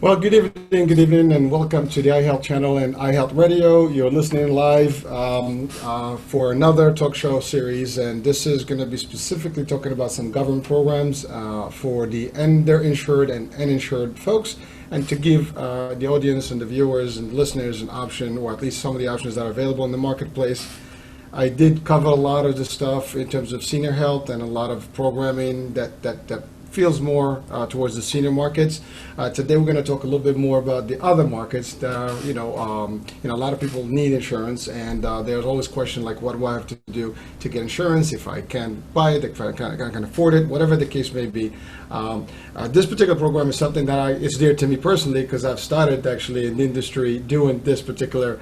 Well, good evening, and welcome to the iHealth channel and iHealth Radio. You're listening live for another talk show series, and this is going to be specifically talking about some government programs for the underinsured and uninsured folks, and to give the audience and the viewers and listeners an option, or at least some of the options that are available in the marketplace. I did cover a lot of the stuff in terms of senior health and a lot of programming that feels more towards the senior markets. Today we're going to talk a little bit more about the other markets that are, a lot of people need insurance, and there's always question like, what do I have to do to get insurance if I can't buy it, if I can't afford it, whatever the case may be. This particular program is something that is dear to me personally because I've started actually in the industry doing this particular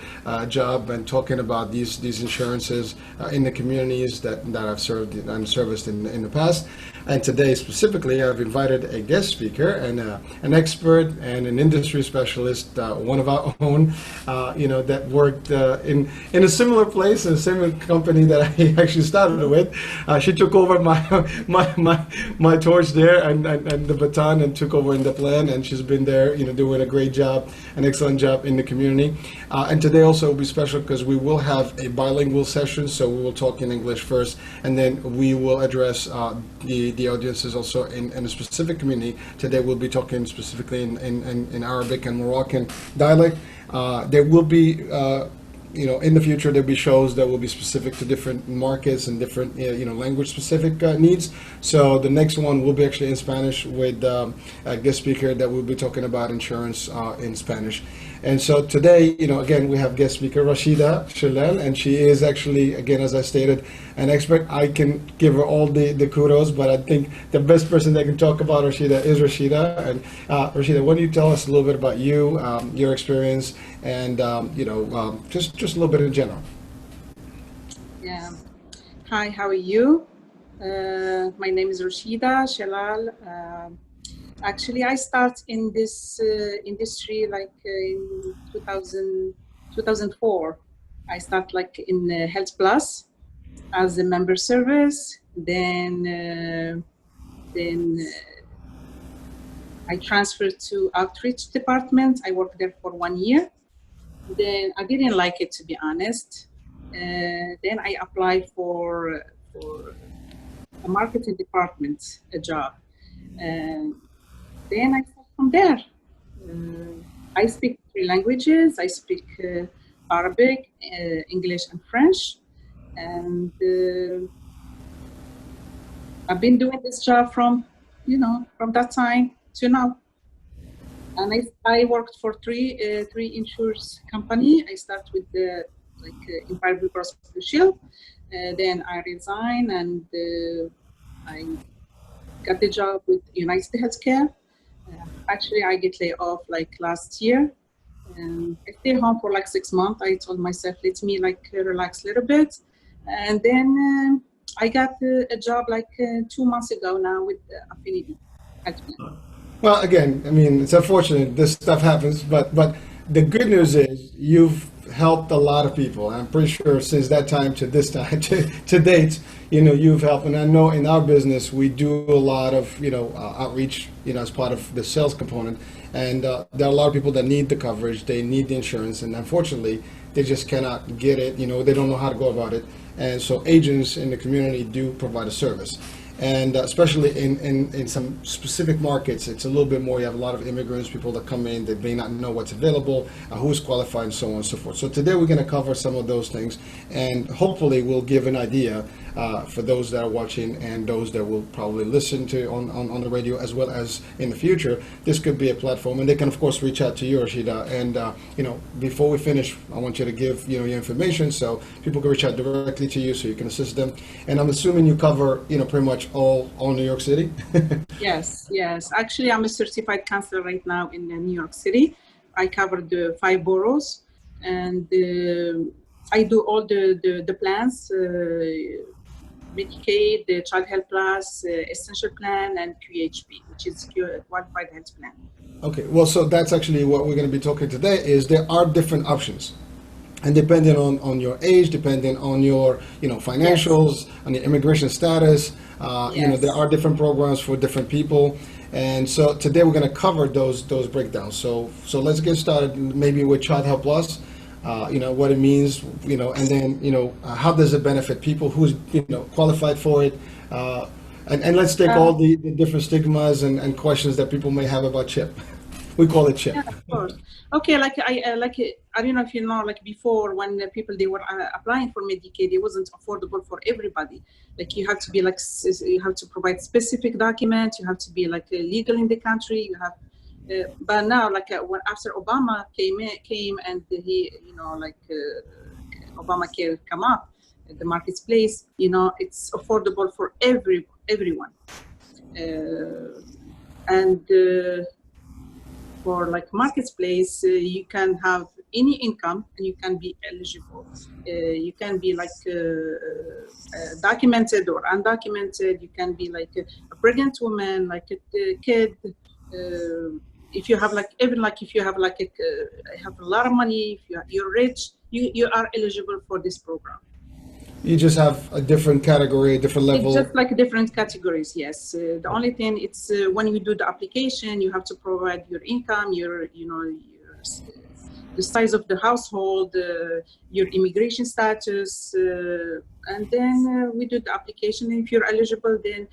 job and talking about these insurances in the communities that I've served and serviced in the past. And today specifically, I've invited a guest speaker and an expert and an industry specialist, one of our own, that worked in a similar place, in a similar company that I actually started with. She took over my torch there and the baton and took over in the plan, and she's been there, doing a great job, an excellent job in the community. And today also will be special because we will have a bilingual session, so we will talk in English first, and then we will address the audiences also in a specific community. Today we'll be talking specifically in Arabic and Moroccan dialect. There will be in the future there'll be shows that will be specific to different markets and different language specific needs. So the next one will be actually in Spanish with a guest speaker that will be talking about insurance in Spanish. And so today, again, we have guest speaker Rachida Chellal, and she is actually, again, as I stated, an expert. I can give her all the kudos, but I think the best person that can talk about Rachida is Rachida. And Rachida, why don't you tell us a little bit about you, your experience, and just a little bit in general. Yeah. Hi, how are you? My name is Rachida Chellal. Actually, I start in this industry like in 2004. I start like in Health Plus as a member service. Then I transferred to outreach department. I worked there for 1 year. Then I didn't like it, to be honest. Then I applied for a marketing department, a job. Then I start from there. I speak 3 languages. I speak Arabic, English, and French. And I've been doing this job from that time to now. And I worked for three insurance company. I start with the Empire Blue Cross Blue Shield. Then I resign and I got the job with United Healthcare. Actually, I get laid off like last year. I stayed home for like 6 months. I told myself, let me relax a little bit. And then I got a job like 2 months ago now with Affinity Health Plan. Well, again, I mean, it's unfortunate this stuff happens, but the good news is you've helped a lot of people. I'm pretty sure since that time to this time to date, you've helped. And I know in our business we do a lot of outreach, as part of the sales component. And there are a lot of people that need the coverage, they need the insurance, and unfortunately they just cannot get it. They don't know how to go about it. And so agents in the community do provide a service. And especially in some specific markets, it's a little bit more. You have a lot of immigrants, people that come in, they may not know what's available, who's qualified, and so on and so forth. So today we're going to cover some of those things, and hopefully we'll give an idea for those that are watching and those that will probably listen to on the radio, as well as in the future. This could be a platform, and they can of course reach out to you, Rachida. And before we finish, I want you to give your information so people can reach out directly to you, so you can assist them. And I'm assuming you cover pretty much all New York City. Yes. Actually, I'm a certified counselor right now in New York City. I cover the 5 boroughs, and I do all the plans, Medicaid, the Child Health Plus, Essential Plan, and QHP, which is Qualified Health Plan. Okay, well, so that's actually what we're going to be talking today. Is there are different options. And depending on your age, depending on your financials, on your immigration status, there are different programs for different people. And so today we're going to cover those breakdowns. So let's get started maybe with Child Help Plus. What it means, and then how does it benefit people who's qualified for it, and let's take all the different stigmas and questions that people may have about CHIP. We call it CHIP. Yeah, of course. Okay, I don't know if you know, like before when they were applying for Medicaid, it wasn't affordable for everybody. Like you have to be you have to provide specific documents. You have to be legal in the country. You have, but now when after Obama came and he Obamacare come up, the marketplace, it's affordable for everyone, and. For marketplace, you can have any income and you can be eligible. You can be documented or undocumented. You can be a pregnant woman, a kid. If you have if you have have a lot of money, if you're rich, you are eligible for this program. You just have a different category, a different level. It's just different categories, yes. The only thing, it's when you do the application, you have to provide your income, the size of the household, your immigration status, and then we do the application. And if you're eligible, then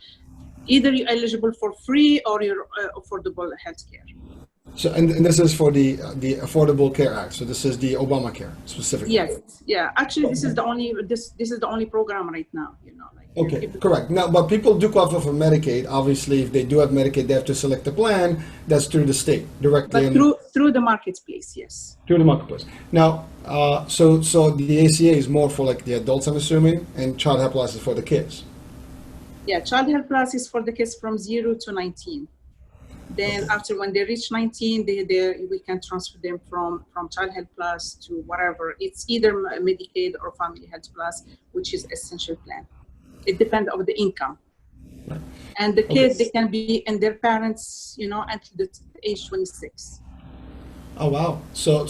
either you're eligible for free or you're affordable health care. So, and this is for the Affordable Care Act. So this is the Obamacare specifically. Yes, yeah. Actually, this is the only program right now. Okay, correct. Now, but people do qualify for Medicaid. Obviously, if they do have Medicaid, they have to select a plan that's through the state directly. But through the marketplace, yes. Through the marketplace. Now, so the ACA is more for the adults, I'm assuming, and Child Help Plus is for the kids. Yeah, Child Help Plus is for the kids from 0 to 19. Then after when they reach 19, we can transfer them from Child Health Plus to whatever. It's either Medicaid or Family Health Plus, which is essential plan. It depends on the income. Right. And the kids, they can be in their parents, until the age 26. Oh wow! So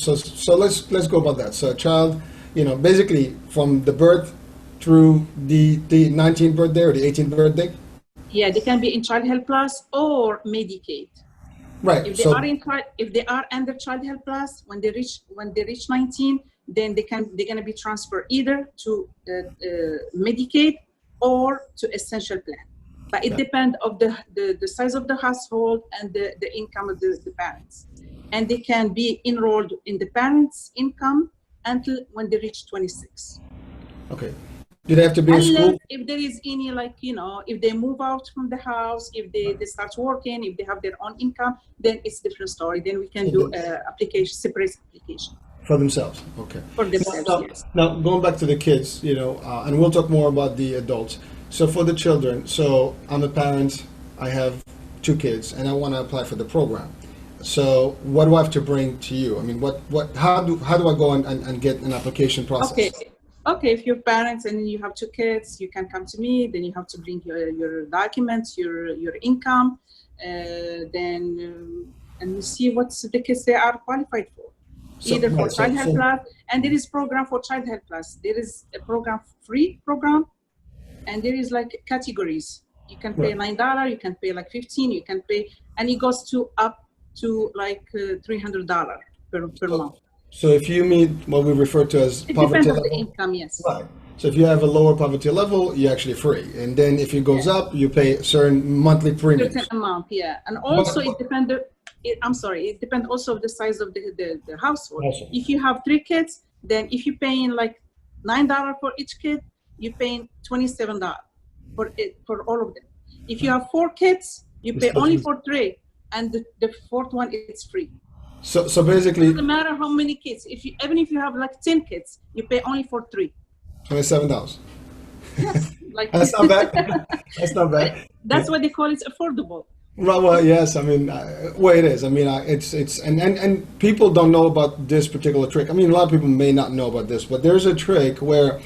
let's go about that. So a child, basically from the birth through the 19th birthday or the 18th birthday. Yeah, they can be in Child Health Plus or Medicaid. Right. If they are under Child Health Plus, when they reach 19, then they're gonna be transferred either to Medicaid or to Essential Plan. But it depends of the size of the household and the income of the parents. And they can be enrolled in the parents' income until when they reach 26. Okay. Do they have to be in school? If there is any, if they move out from the house, if they start working, if they have their own income, then it's a different story. Then we can do separate application. For themselves, okay. For themselves, yes. Now, going back to the kids, and we'll talk more about the adults. So for the children, so I'm a parent, I have 2 kids, and I want to apply for the program. So what do I have to bring to you? I mean, how do I go and get an application process? Okay, if you're parents and you have 2 kids, you can come to me. Then you have to bring your documents, your income, and we see what's the kids they are qualified for. Either for Child Health Plus, and there is program for Child Health Plus. There is a free program, and there is categories. You can pay $9, you can pay $15, you can pay, and it goes up to $300 per month. So if you meet what we refer to as poverty level, the income, yes. Right. So if you have a lower poverty level, you're actually free. And then if it goes up, you pay certain monthly premiums. Certain amount, yeah. And also it depends also on the size of the household. Also. If you have 3 kids, then if you're paying $9 for each kid, you're paying $27 for all of them. If you have 4 kids, you pay only for 3, and the 4th one is free. So basically, it doesn't matter how many kids. Even if you have 10 kids, you pay only for 3. $27. Yes, that's not bad. That's not bad. That's what they call it affordable. Right. Well, yes. I mean, it is. I mean, it's and people don't know about this particular trick. I mean, a lot of people may not know about this, but there's a trick where,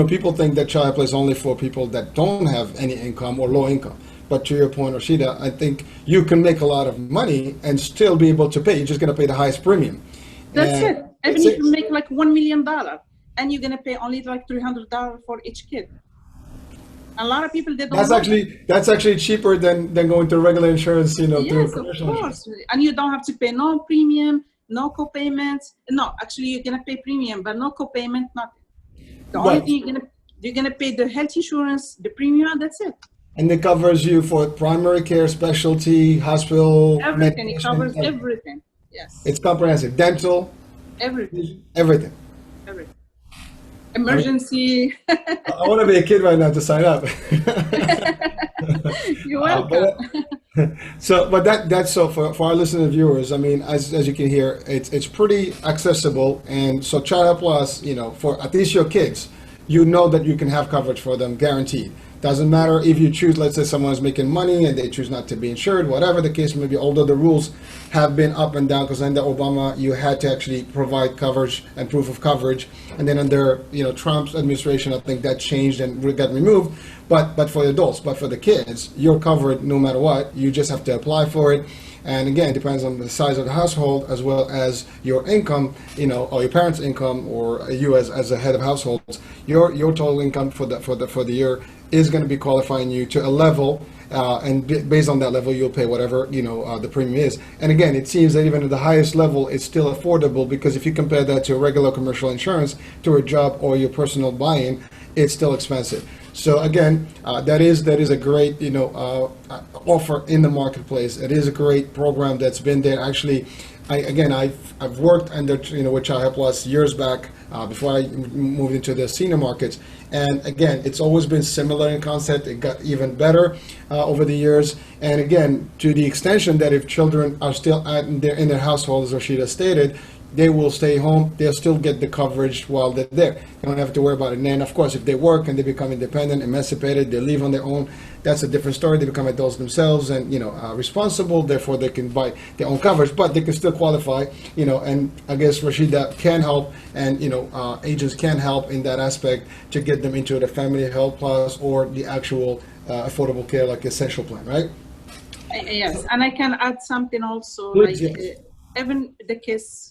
people think that Child Play is only for people that don't have any income or low income. But to your point, Rachida, I think you can make a lot of money and still be able to pay. You're just going to pay the highest premium. That's it. Even if you make like $1 million, and you're gonna pay only like $300 for each kid. A lot of people, they don't. That's actually cheaper than going to regular insurance, you know. Yes, through of course. And you don't have to pay no premium, no co-payments. No, actually, you're gonna pay premium, but no co-payment, nothing. The only thing you're gonna pay the health insurance, the premium, that's it. And it covers you for primary care, specialty, hospital, everything. It covers everything. Yes. It's comprehensive. Dental. Everything. Everything. Everything. Emergency. I want to be a kid right now to sign up. You're welcome. But that's so for our listening viewers. I mean, as you can hear, it's pretty accessible, and so Child Plus, you know, for at least your kids, you know that you can have coverage for them guaranteed. Doesn't matter if you choose, let's say someone's making money and they choose not to be insured, whatever the case may be, although the rules have been up and down, because under Obama you had to actually provide coverage and proof of coverage, and then under, you know, Trump's administration, I think that changed and got removed. But for the adults, but for the kids, you're covered no matter what. You just have to apply for it. And again, it depends on the size of the household as well as your income, you know, or your parents' income, or you as a head of households. Your total income for the year is going to be qualifying you to a level, and based on that level, you'll pay whatever, you know, the premium is. And again, it seems that even at the highest level, it's still affordable, because if you compare that to a regular commercial insurance, to a job or your personal buy-in, it's still expensive. So again, that is a great, you know, offer in the marketplace. It is a great program that's been there. Actually, I've worked under, you know, with Child Plus years back, before I moved into the senior markets. And again, it's always been similar in concept. It got even better over the years. And again, to the extension that if children are still in their household, as Rachida stated, they will stay home. They'll still get the coverage while they're there. You don't have to worry about it. And then, of course, if they work and they become independent, emancipated, they leave on their own, that's a different story. They become adults themselves and, you know, responsible. Therefore, they can buy their own coverage, but they can still qualify, you know. And I guess Rachida can help, and, you know, agents can help in that aspect to get them into the Family Health Plus or the actual affordable care, like Essential Plan, right? Yes, and I can add something also, Good, like yes. even the kids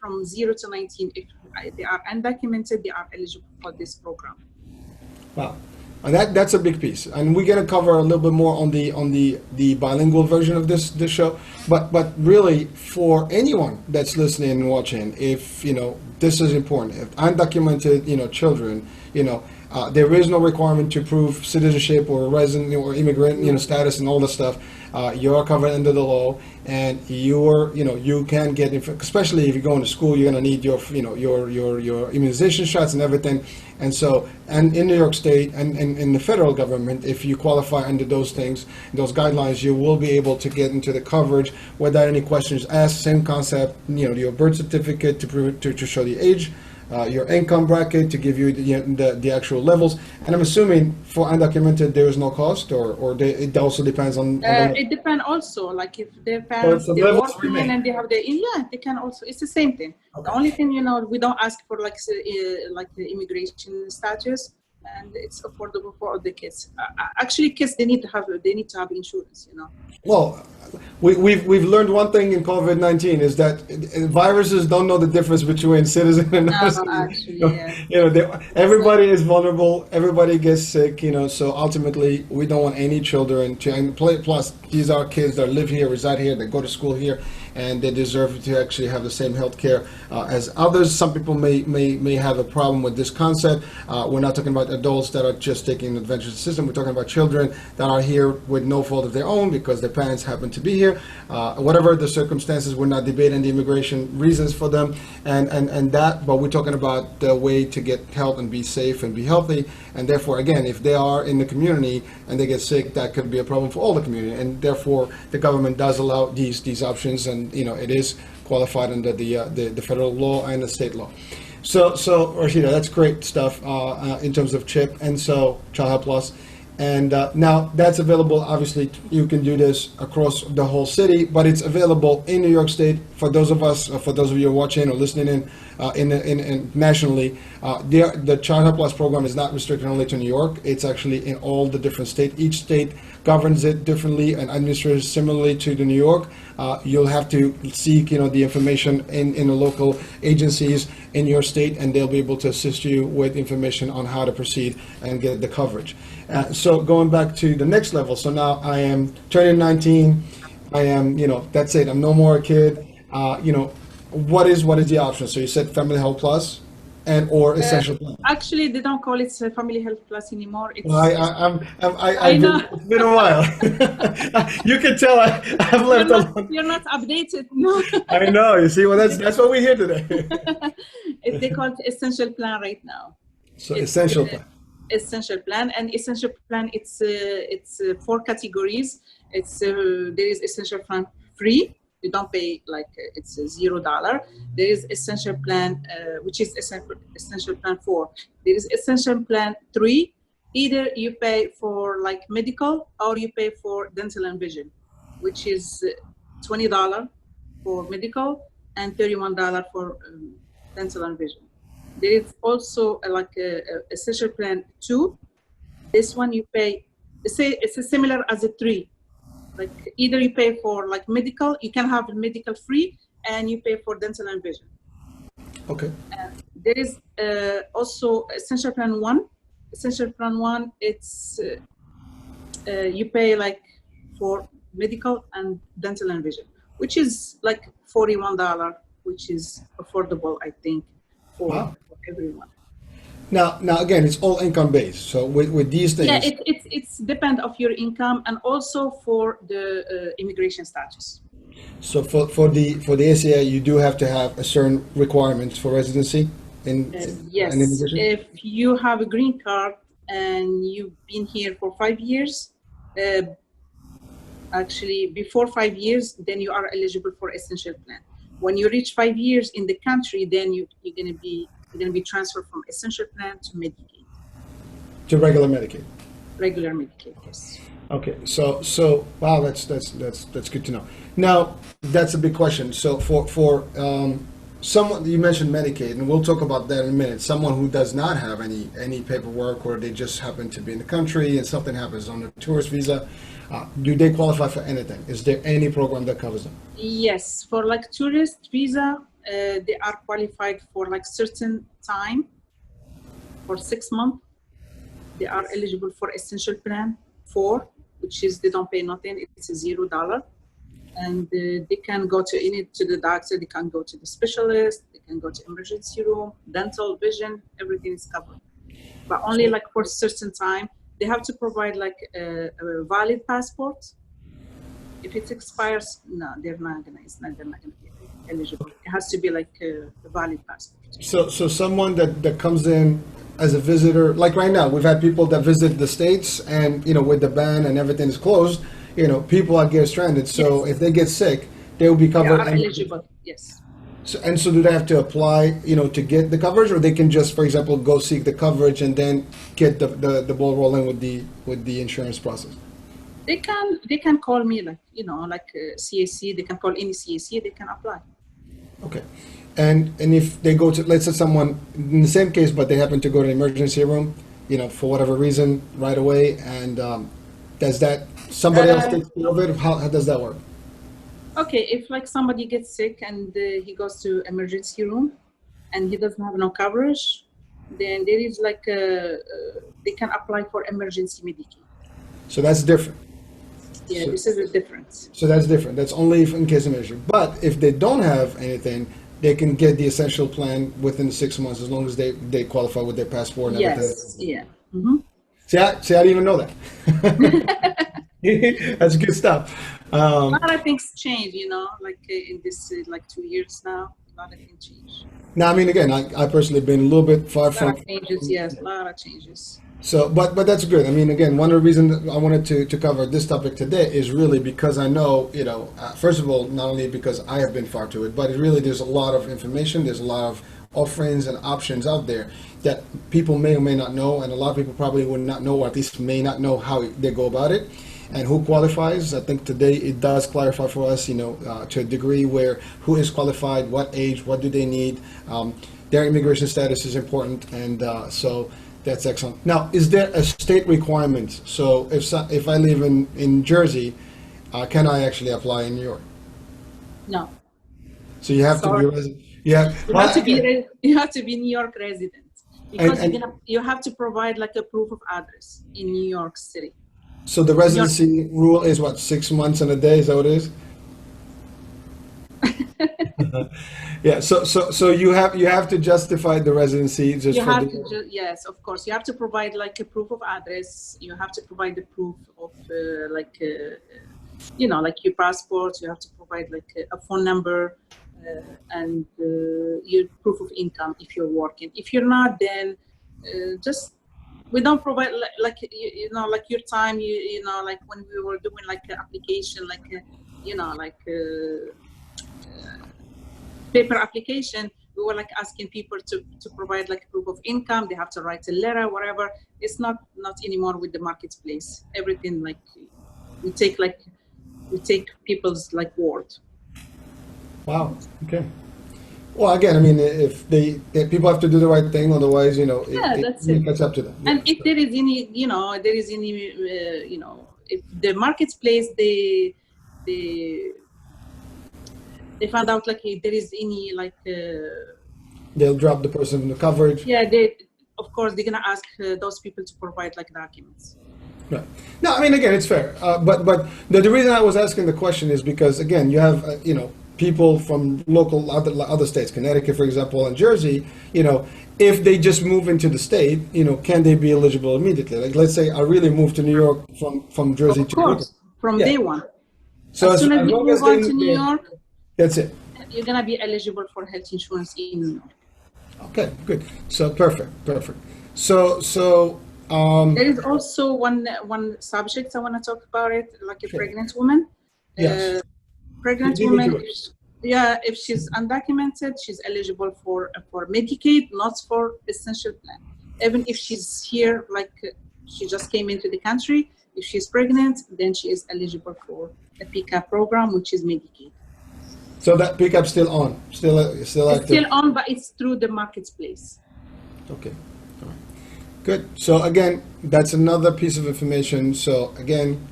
from 0 to 19, if they are undocumented, they are eligible for this program. Wow, and that's a big piece, and we're gonna cover a little bit more on the bilingual version of this show. But really, for anyone that's listening and watching, if you know, this is important. If undocumented, you know, children, you know, there is no requirement to prove citizenship or resident or immigrant, you know, status and all this stuff. You are covered under the law, and you can get, especially if you're going to school, you're going to need your, you know, your immunization shots and everything. And so, and in New York State and in the federal government, if you qualify under those things, those guidelines, you will be able to get into the coverage without any questions asked. Same concept, you know, your birth certificate to show the age, your income bracket to give you the actual levels. And I'm assuming for undocumented there is no cost, or it also depends on it depends also, like if their parents, so they're working and they have they can also, it's the same thing. Okay. The only thing, you know, we don't ask for like the immigration status, and it's affordable for all the kids. Actually, kids, they need to have insurance, you know. Well, we've learned one thing in COVID-19 is that viruses don't know the difference between citizen and non-citizen. Actually, yeah. You know, everybody is vulnerable. Everybody gets sick. You know, so ultimately, we don't want any children to. And plus, these are kids that live here, reside here, that go to school here, and they deserve to actually have the same health care as others. Some people may have a problem with this concept. We're not talking about adults that are just taking advantage of the system. We're talking about children that are here with no fault of their own because their parents happen to be here. Whatever the circumstances, we're not debating the immigration reasons for them and that, but we're talking about the way to get help and be safe and be healthy. And therefore, again, if they are in the community and they get sick, that could be a problem for all the community. And therefore, the government does allow these options, and you know, it is qualified under the federal law and the state law. So Rachida, that's great stuff in terms of CHIP and so Child Plus. And now that's available. Obviously, you can do this across the whole city, but it's available in New York State. For those of us, for those of you watching or listening in nationally, the Child Health Plus program is not restricted only to New York. It's actually in all the different states. Each state governs it differently and administers similarly to the New York. You'll have to seek, the information in the local agencies in your state, and they'll be able to assist you with information on how to proceed and get the coverage. So going back to the next level, so now I am turning 19. I am, that's it. I'm no more a kid. What is the option? So you said Family Health Plus and or Essential Plan. Actually, they don't call it Family Health Plus anymore. It's, I know. It's been a while. You can tell I've left alone. You're not updated. No. I know. You see, well, that's what we're here today. They call it Essential Plan right now. So Essential Plan. Essential Plan, and Essential Plan, it's 4 categories. There is Essential Plan free. You don't pay, it's $0. There is Essential Plan, which is Essential Plan 4. There is Essential Plan 3. Either you pay for medical or you pay for dental and vision, which is $20 for medical and $31 for dental and vision. There is also Essential Plan 2. This one you pay, it's similar as a 3. Either you pay for medical, you can have medical free, and you pay for dental and vision. Okay. There is also Essential Plan 1. Essential Plan 1, it's you pay for medical and dental and vision, which is $41, which is affordable, I think, for everyone. Now again, it's all income based. So with these things, yeah, it's depend of your income and also for the immigration status. So for the ACA, you do have to have a certain requirements for residency in yes. immigration? If you have a green card and you've been here for 5 years, actually before 5 years, then you are eligible for Essential Plan. When you reach 5 years in the country, then you're going to be transferred from Essential Plan to Medicaid. To regular Medicaid. Regular Medicaid, yes. Okay, so wow, that's good to know. Now that's a big question. So for someone, you mentioned Medicaid, and we'll talk about that in a minute. Someone who does not have any paperwork, or they just happen to be in the country and something happens on a tourist visa, do they qualify for anything? Is there any program that covers them? Yes, for tourist visa, they are qualified for certain time, for 6 months. They are eligible for Essential Plan 4, which is they don't pay nothing. It's $0, and they can go to the doctor. They can go to the specialist. They can go to emergency room, dental, vision. Everything is covered, but only for certain time. They have to provide a valid passport. If it expires, no, they're not gonna. They're not gonna be eligible. It has to be a valid passport. So someone that comes in as a visitor, like right now, we've had people that visit the States, and with the ban and everything is closed, people are get stranded. So yes. if they get sick, they will be covered. They are eligible. Yes. So do they have to apply, to get the coverage, or they can just, for example, go seek the coverage and then get the ball rolling with the insurance process? They can call me CAC. They can call any CAC. They can apply. Okay, and if they go to, let's say someone in the same case, but they happen to go to the emergency room, for whatever reason, right away, and does that somebody else takes care of it? How does that work? Okay, if somebody gets sick and he goes to emergency room and he doesn't have no coverage, then there is they can apply for emergency Medicaid. So that's different. Yeah, this is a difference. So that's different. That's only in case of emergency. But if they don't have anything, they can get the Essential Plan within 6 months as long as they qualify with their passport and everything. Yes, yeah. Mm-hmm. See, I didn't even know that. That's good stuff. A lot of things change, in this 2 years now. A lot of things change. Now, I mean, again, I personally been a little bit far from. A lot of changes, yes, a lot of changes. So, but that's good. I mean, again, one of the reasons I wanted to cover this topic today is really because I know, first of all, not only because I have been far to it, but it really there's a lot of information, there's a lot of offerings and options out there that people may or may not know, and a lot of people probably would not know, or at least may not know how they go about it and who qualifies. I think today it does clarify for us, to a degree, where who is qualified, what age, what do they need. Their immigration status is important, and so that's excellent. Now, is there a state requirement? So if I live in Jersey, can I actually apply in New York? No. So you have Sorry. to be resident. Yeah, You have to be New York resident, because you have to provide like a proof of address in New York City. So the residency rule is what, 6 months and a day? Is that what it is? Yeah. So you have to justify the residency just You for have the. to yes, of course. You have to provide like a proof of address. You have to provide the proof of like your passport. You have to provide like a phone number and your proof of income if you're working. If you're not, then just we don't provide like your time. Like when we were doing like an application, like paper application, we were like asking people to provide like proof of income. They have to write a letter, whatever. It's not anymore with the marketplace. Everything like we take people's like word. Wow. Okay. Well, again, I mean, if people have to do the right thing, otherwise, That's it. It's up to them. And if there is any, if the marketplace they found out like if there is any like. They'll drop the person from the coverage. Yeah, of course they're gonna ask those people to provide like documents. Right. No, I mean, again, it's fair. But the reason I was asking the question is because, again, you have people from local other states, Connecticut, for example, and Jersey. If they just move into the state, can they be eligible immediately? Like, let's say I really moved to New York from Jersey to New York. From day one. So as soon as you move on to New York, that's it. You're gonna be eligible for health insurance in New York. Okay, good. So perfect. So there is also one subject I want to talk about it, like a pregnant woman. Yes. Pregnant woman, if she's undocumented, she's eligible for Medicaid, not for essential plan. Even if she's here, like she just came into the country, if she's pregnant, then she is eligible for a PCAP program, which is Medicaid. So that PCAP's still on, still active. It's still on, but it's through the marketplace. Okay. All right. Good. So again, that's another piece of information. So again,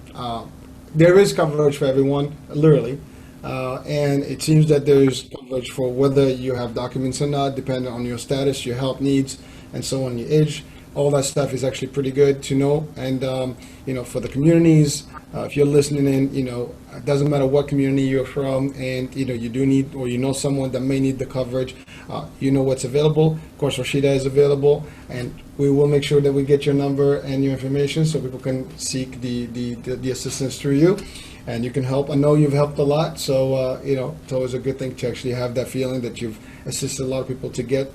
there is coverage for everyone, literally. And it seems that there's coverage for whether you have documents or not, depending on your status, your health needs, and so on, your age. All that stuff is actually pretty good to know. And, for the communities, if you're listening in, it doesn't matter what community you're from, and, you do need, or someone that may need the coverage, what's available. Of course, Rachida is available, and we will make sure that we get your number and your information so people can seek the assistance through you. And you can help. I know you've helped a lot, so it's always a good thing to actually have that feeling that you've assisted a lot of people to get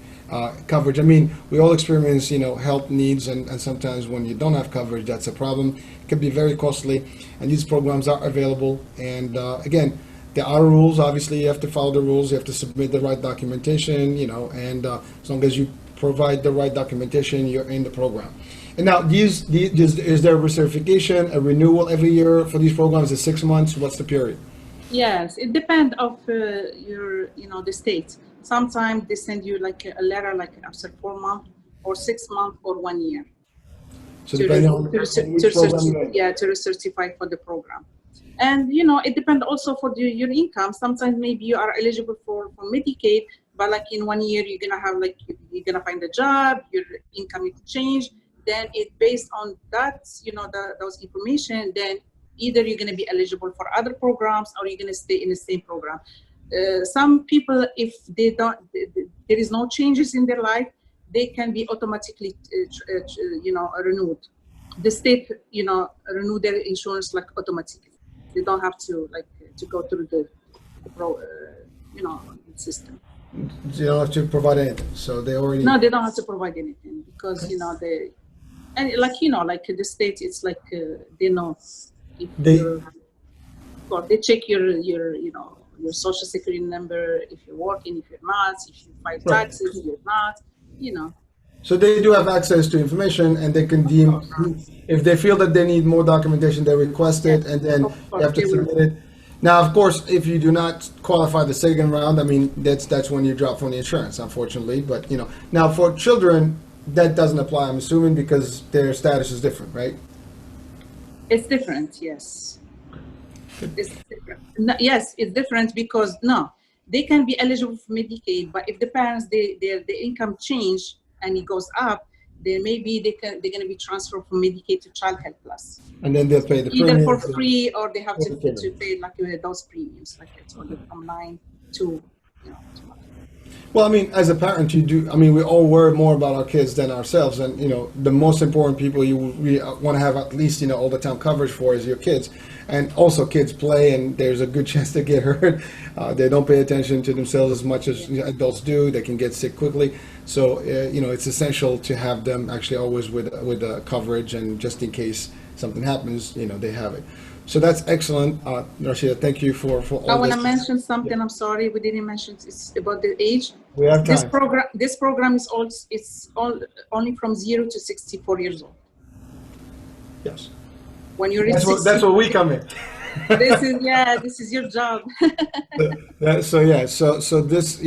coverage. I mean, we all experience, health needs, and sometimes when you don't have coverage, that's a problem. It can be very costly, and these programs are available. And again, there are rules. Obviously, you have to follow the rules. You have to submit the right documentation, and as long as you provide the right documentation, you're in the program. And now, is there a recertification, a renewal every year for these programs? Is 6 months? What's the period? Yes, it depends of your, the state. Sometimes they send you like a letter, like after 4 months, or 6 months, or 1 year. So depending on which program to recertify for the program. And it depends also for your income. Sometimes maybe you are eligible for Medicaid, but like in 1 year you're gonna have you're gonna find a job, your income will change. Then it based on that, those information, then either you're going to be eligible for other programs or you're going to stay in the same program. Some people, if they don't, there is no changes in their life, they can be automatically, renewed. The state, renew their insurance automatically. They don't have to to go through the system. You don't have to provide anything, so they already. No, they don't have to provide anything because they. And the state, it's they know if they check your your social security number, if you're working, if you're not, if you file Right. taxes, if you're not, you know. So they do have access to information, and they can deem, if they feel that they need more documentation, they request Yes, it, and then of you have course, to they will. submit it. Now, of course, if you do not qualify the second round, I mean, that's when you drop from the insurance, unfortunately. But, you know, now for children, that doesn't apply, I'm assuming, because their status is different, right? It's different, yes. It's different. No, yes, it's different because no, they can be eligible for Medicaid, but if the parents their income change and it goes up, then maybe they're gonna be transferred from Medicaid to Child Health Plus, And then they'll pay the either for premiums. free or they have For to the premium. pay like those premiums, like it's only from 9 to, you know, to month. Well, I mean, as a parent, you do. I mean, we all worry more about our kids than ourselves, and you know, the most important people we want to have at least all the time coverage for is your kids, and also kids play, and there's a good chance to get hurt. They don't pay attention to themselves as much as adults do. They can get sick quickly, so it's essential to have them actually always with coverage, and just in case something happens, they have it. So that's excellent, Rachida. Thank you for all I want to this. mention something. I'm sorry, we didn't mention. It's about the age. We have This time. program is only from 0 to 64 years old. Yes. When you reach That's where we come in. this is your job. So this,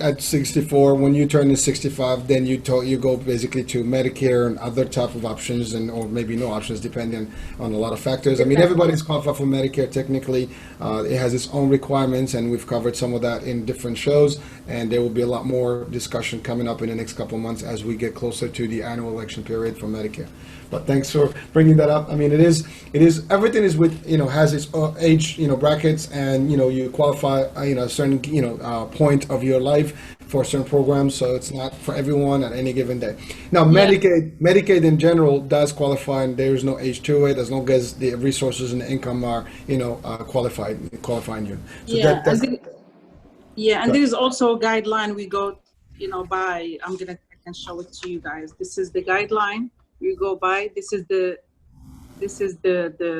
at 64, when you turn to 65, then you go basically to Medicare and other type of options, or maybe no options, depending on a lot of factors. I mean, everybody's qualified for Medicare technically. It has its own requirements, and we've covered some of that in different shows. And there will be a lot more discussion coming up in the next couple of months as we get closer to the annual election period for Medicare. But thanks for bringing that up. I mean, it is everything is has its age brackets, and you qualify a certain point of your life for certain programs, so it's not for everyone at any given day. Now, Medicaid in general does qualify, and there is no age to it as long as the resources and the income are qualifying you. So and there is also a guideline we go by. I can show it to you guys. This is the guideline we go by. This is the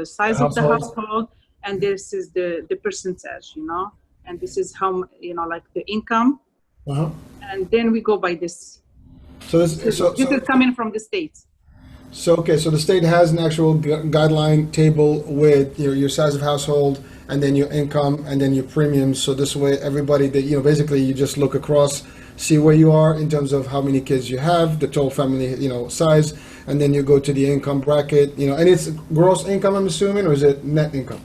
size of the household, and this is the percentage, and this is how like the income, and then we go by this. So this is coming from the states. So the state has an actual guideline table with your size of household, and then your income, and then your premiums. So this way, everybody that basically you just look across, see where you are in terms of how many kids you have, the total family size, and then you go to the income bracket, and it's gross income, I'm assuming, or is it net income?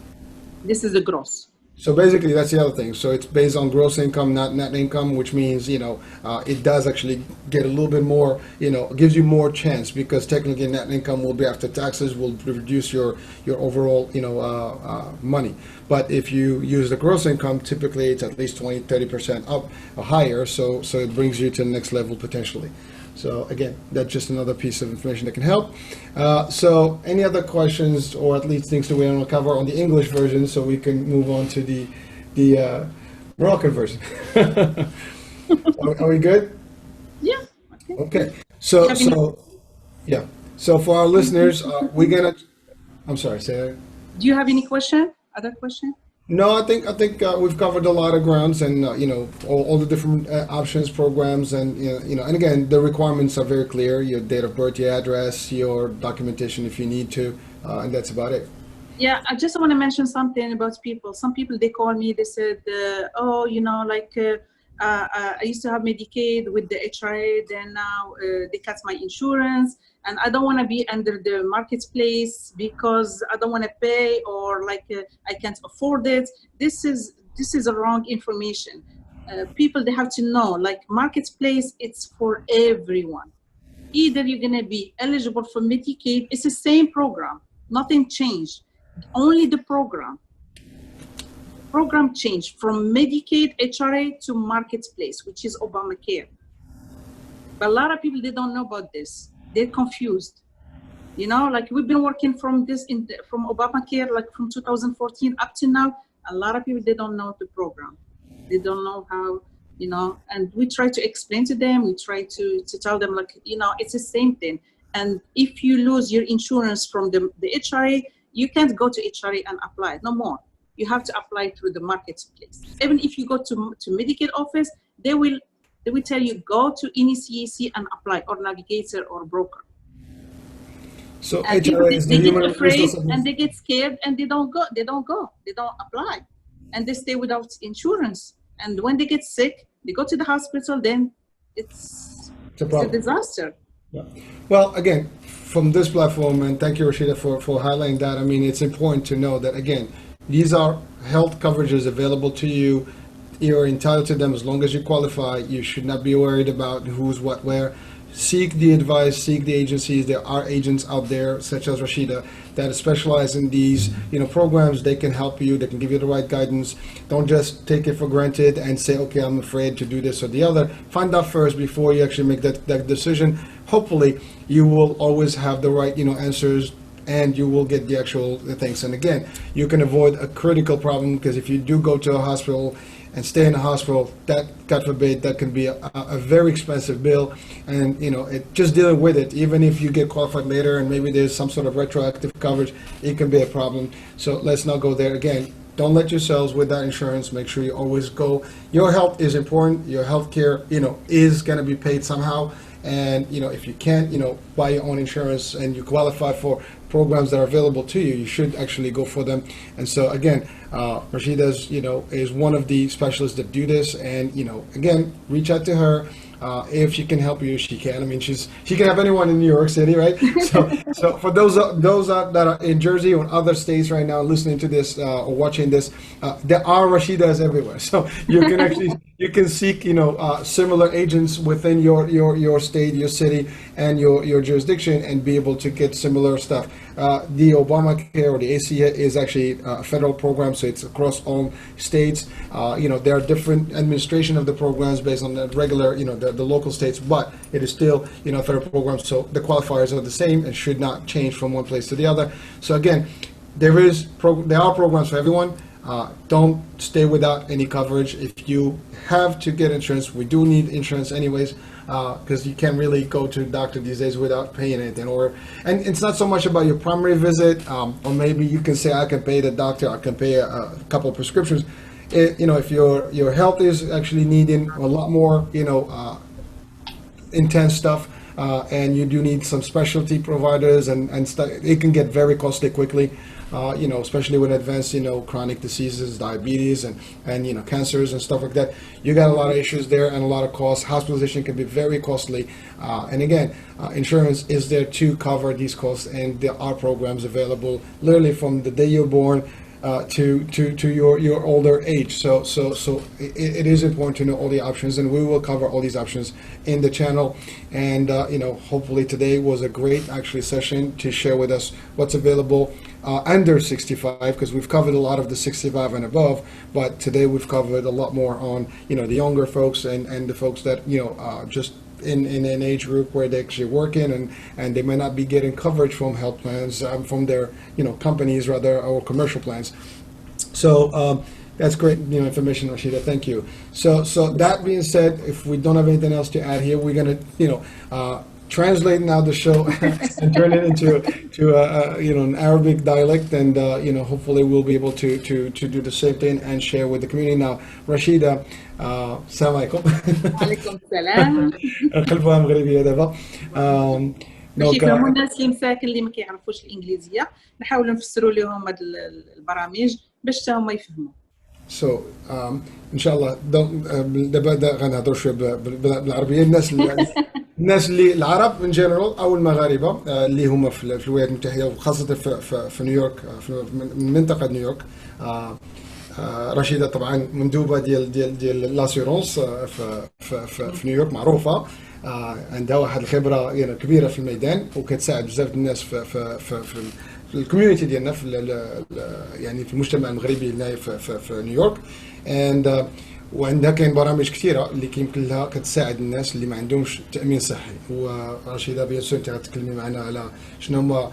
This is the gross. So basically, that's the other thing. So it's based on gross income, not net income, which means it does actually get a little bit more, gives you more chance, because technically net income will be after taxes, will reduce your overall money. But if you use the gross income, typically it's at least 20-30% up or higher. So it brings you to the next level potentially. So again, that's just another piece of information that can help. So any other questions, or at least things that we want to cover on the English version, so we can move on to the Moroccan version? Are we good? Yeah. Okay. So for our listeners, we're gonna. I'm sorry. Say that. Do you have any question? Other question? No, I think we've covered a lot of grounds, and all the different options, programs, and and again, the requirements are very clear: your date of birth, your address, your documentation if you need to, and that's about it. Yeah, I just want to mention something about people. Some people, they call me, they said, I used to have Medicaid with the HRA, then now they cut my insurance, and I don't want to be under the marketplace because I don't want to pay, or I can't afford it. This is a wrong information. People, they have to know, marketplace, it's for everyone. Either you're going to be eligible for Medicaid, it's the same program, nothing changed, only the program changed from Medicaid HRA to marketplace, which is Obamacare. But a lot of people, they don't know about this. They're confused. We've been working from Obamacare, from 2014 up to now. A lot of people, they don't know the program. They don't know how, and we try to explain to them. We try to tell them, it's the same thing. And if you lose your insurance from the HRA, you can't go to HRA and apply no more. you have to apply through the marketplace. Even if you go to Medicaid office, they will tell you go to any CAC and apply, or navigator or broker. So and HRA is the they get human afraid resource and they get scared and they don't apply, and they stay without insurance. And when they get sick, they go to the hospital, then it's a disaster. Yeah. Well, again, from this platform, and thank you, Rachida, for highlighting that. I mean, it's important to know that, again, these are health coverages available to you. You're entitled to them as long as you qualify. You should not be worried about who's what where. Seek the advice, seek the agencies. There are agents out there, such as Rachida, that specialize in these, programs. They can help you. They can give you the right guidance. Don't just take it for granted and say, okay, I'm afraid to do this or the other. Find out first before you actually make that decision. Hopefully, you will always have the right, answers, and you will get the actual things. And again, you can avoid a critical problem, because if you do go to a hospital and stay in a hospital, that, God forbid, that can be a very expensive bill. And, just dealing with it, even if you get qualified later and maybe there's some sort of retroactive coverage, it can be a problem. So let's not go there. Again, don't let yourselves with that insurance. Make sure you always go. Your health is important. Your health care, is going to be paid somehow. And, if you can't, buy your own insurance and you qualify for programs that are available to you, you should actually go for them. And so, again, Rachida is one of the specialists that do this. And, again, reach out to her. If she can help you, she can. I mean, she can help anyone in New York City, right? So for those that are in Jersey or in other states right now listening to this or watching this, there are Rashidas everywhere. So you can seek similar agents within your state, your city, and your jurisdiction, and be able to get similar stuff. The Obamacare or the ACA is actually a federal program, so it's across all states. There are different administration of the programs based on the regular, the local states, but it is still, a federal program. So the qualifiers are the same and should not change from one place to the other. So again, there are programs for everyone. Don't stay without any coverage. If you have to get insurance, we do need insurance anyways, because you can't really go to a doctor these days without paying anything. And it's not so much about your primary visit, or maybe you can say, I can pay the doctor, I can pay a couple of prescriptions. If your health is actually needing a lot more, intense stuff, and you do need some specialty providers and stuff, it can get very costly quickly. Especially with advanced, chronic diseases, diabetes, and cancers and stuff like that. You got a lot of issues there and a lot of costs. Hospitalization can be very costly. And again, insurance is there to cover these costs, and there are programs available literally from the day you're born to your older age. So it is important to know all the options, and we will cover all these options in the channel. And hopefully today was a great actually session to share with us what's available under 65, because we've covered a lot of the 65 and above, but today we've covered a lot more on the younger folks and the folks that just in an age group where they actually work in, and they may not be getting coverage from health plans, from their companies rather, or commercial plans. So that's great information, Rachida. Thank you. So that being said, if we don't have anything else to add here, we're gonna translate now the show and turn it into an Arabic dialect, and hopefully we'll be able to do the same thing and share with the community. Now, Rachida, السلام عليكم. وعليكم السلام. قلبها مغربية دابا. باش يفهموا الناس اللي مساكن اللي ما كيعرفوش الانجليزيه، نحاولوا نفسروا لهم هاد البرامج باش حتى هما يفهموا. So ان شاء الله دابا غنهضروا شويه بالعربيه. الناس اللي العرب ان جنرال او المغاربه اللي هما في الولايات المتحده وخاصه في نيويورك، في منطقه نيويورك. رشيدة طبعا مندوبه ديال لاسيرونس في نيويورك، معروفه. عندها واحد الخبره كبيره في الميدان، وكتساعد بزاف الناس في الكوميونيتي ديالنا، في المجتمع المغربي هنا في نيويورك. وعندها كاين برامج كثيره اللي كيمكن لها كتساعد الناس اللي ما عندهمش تامين صحي. ورشيده بيان سور انت غتكلمي معنا على شنو هما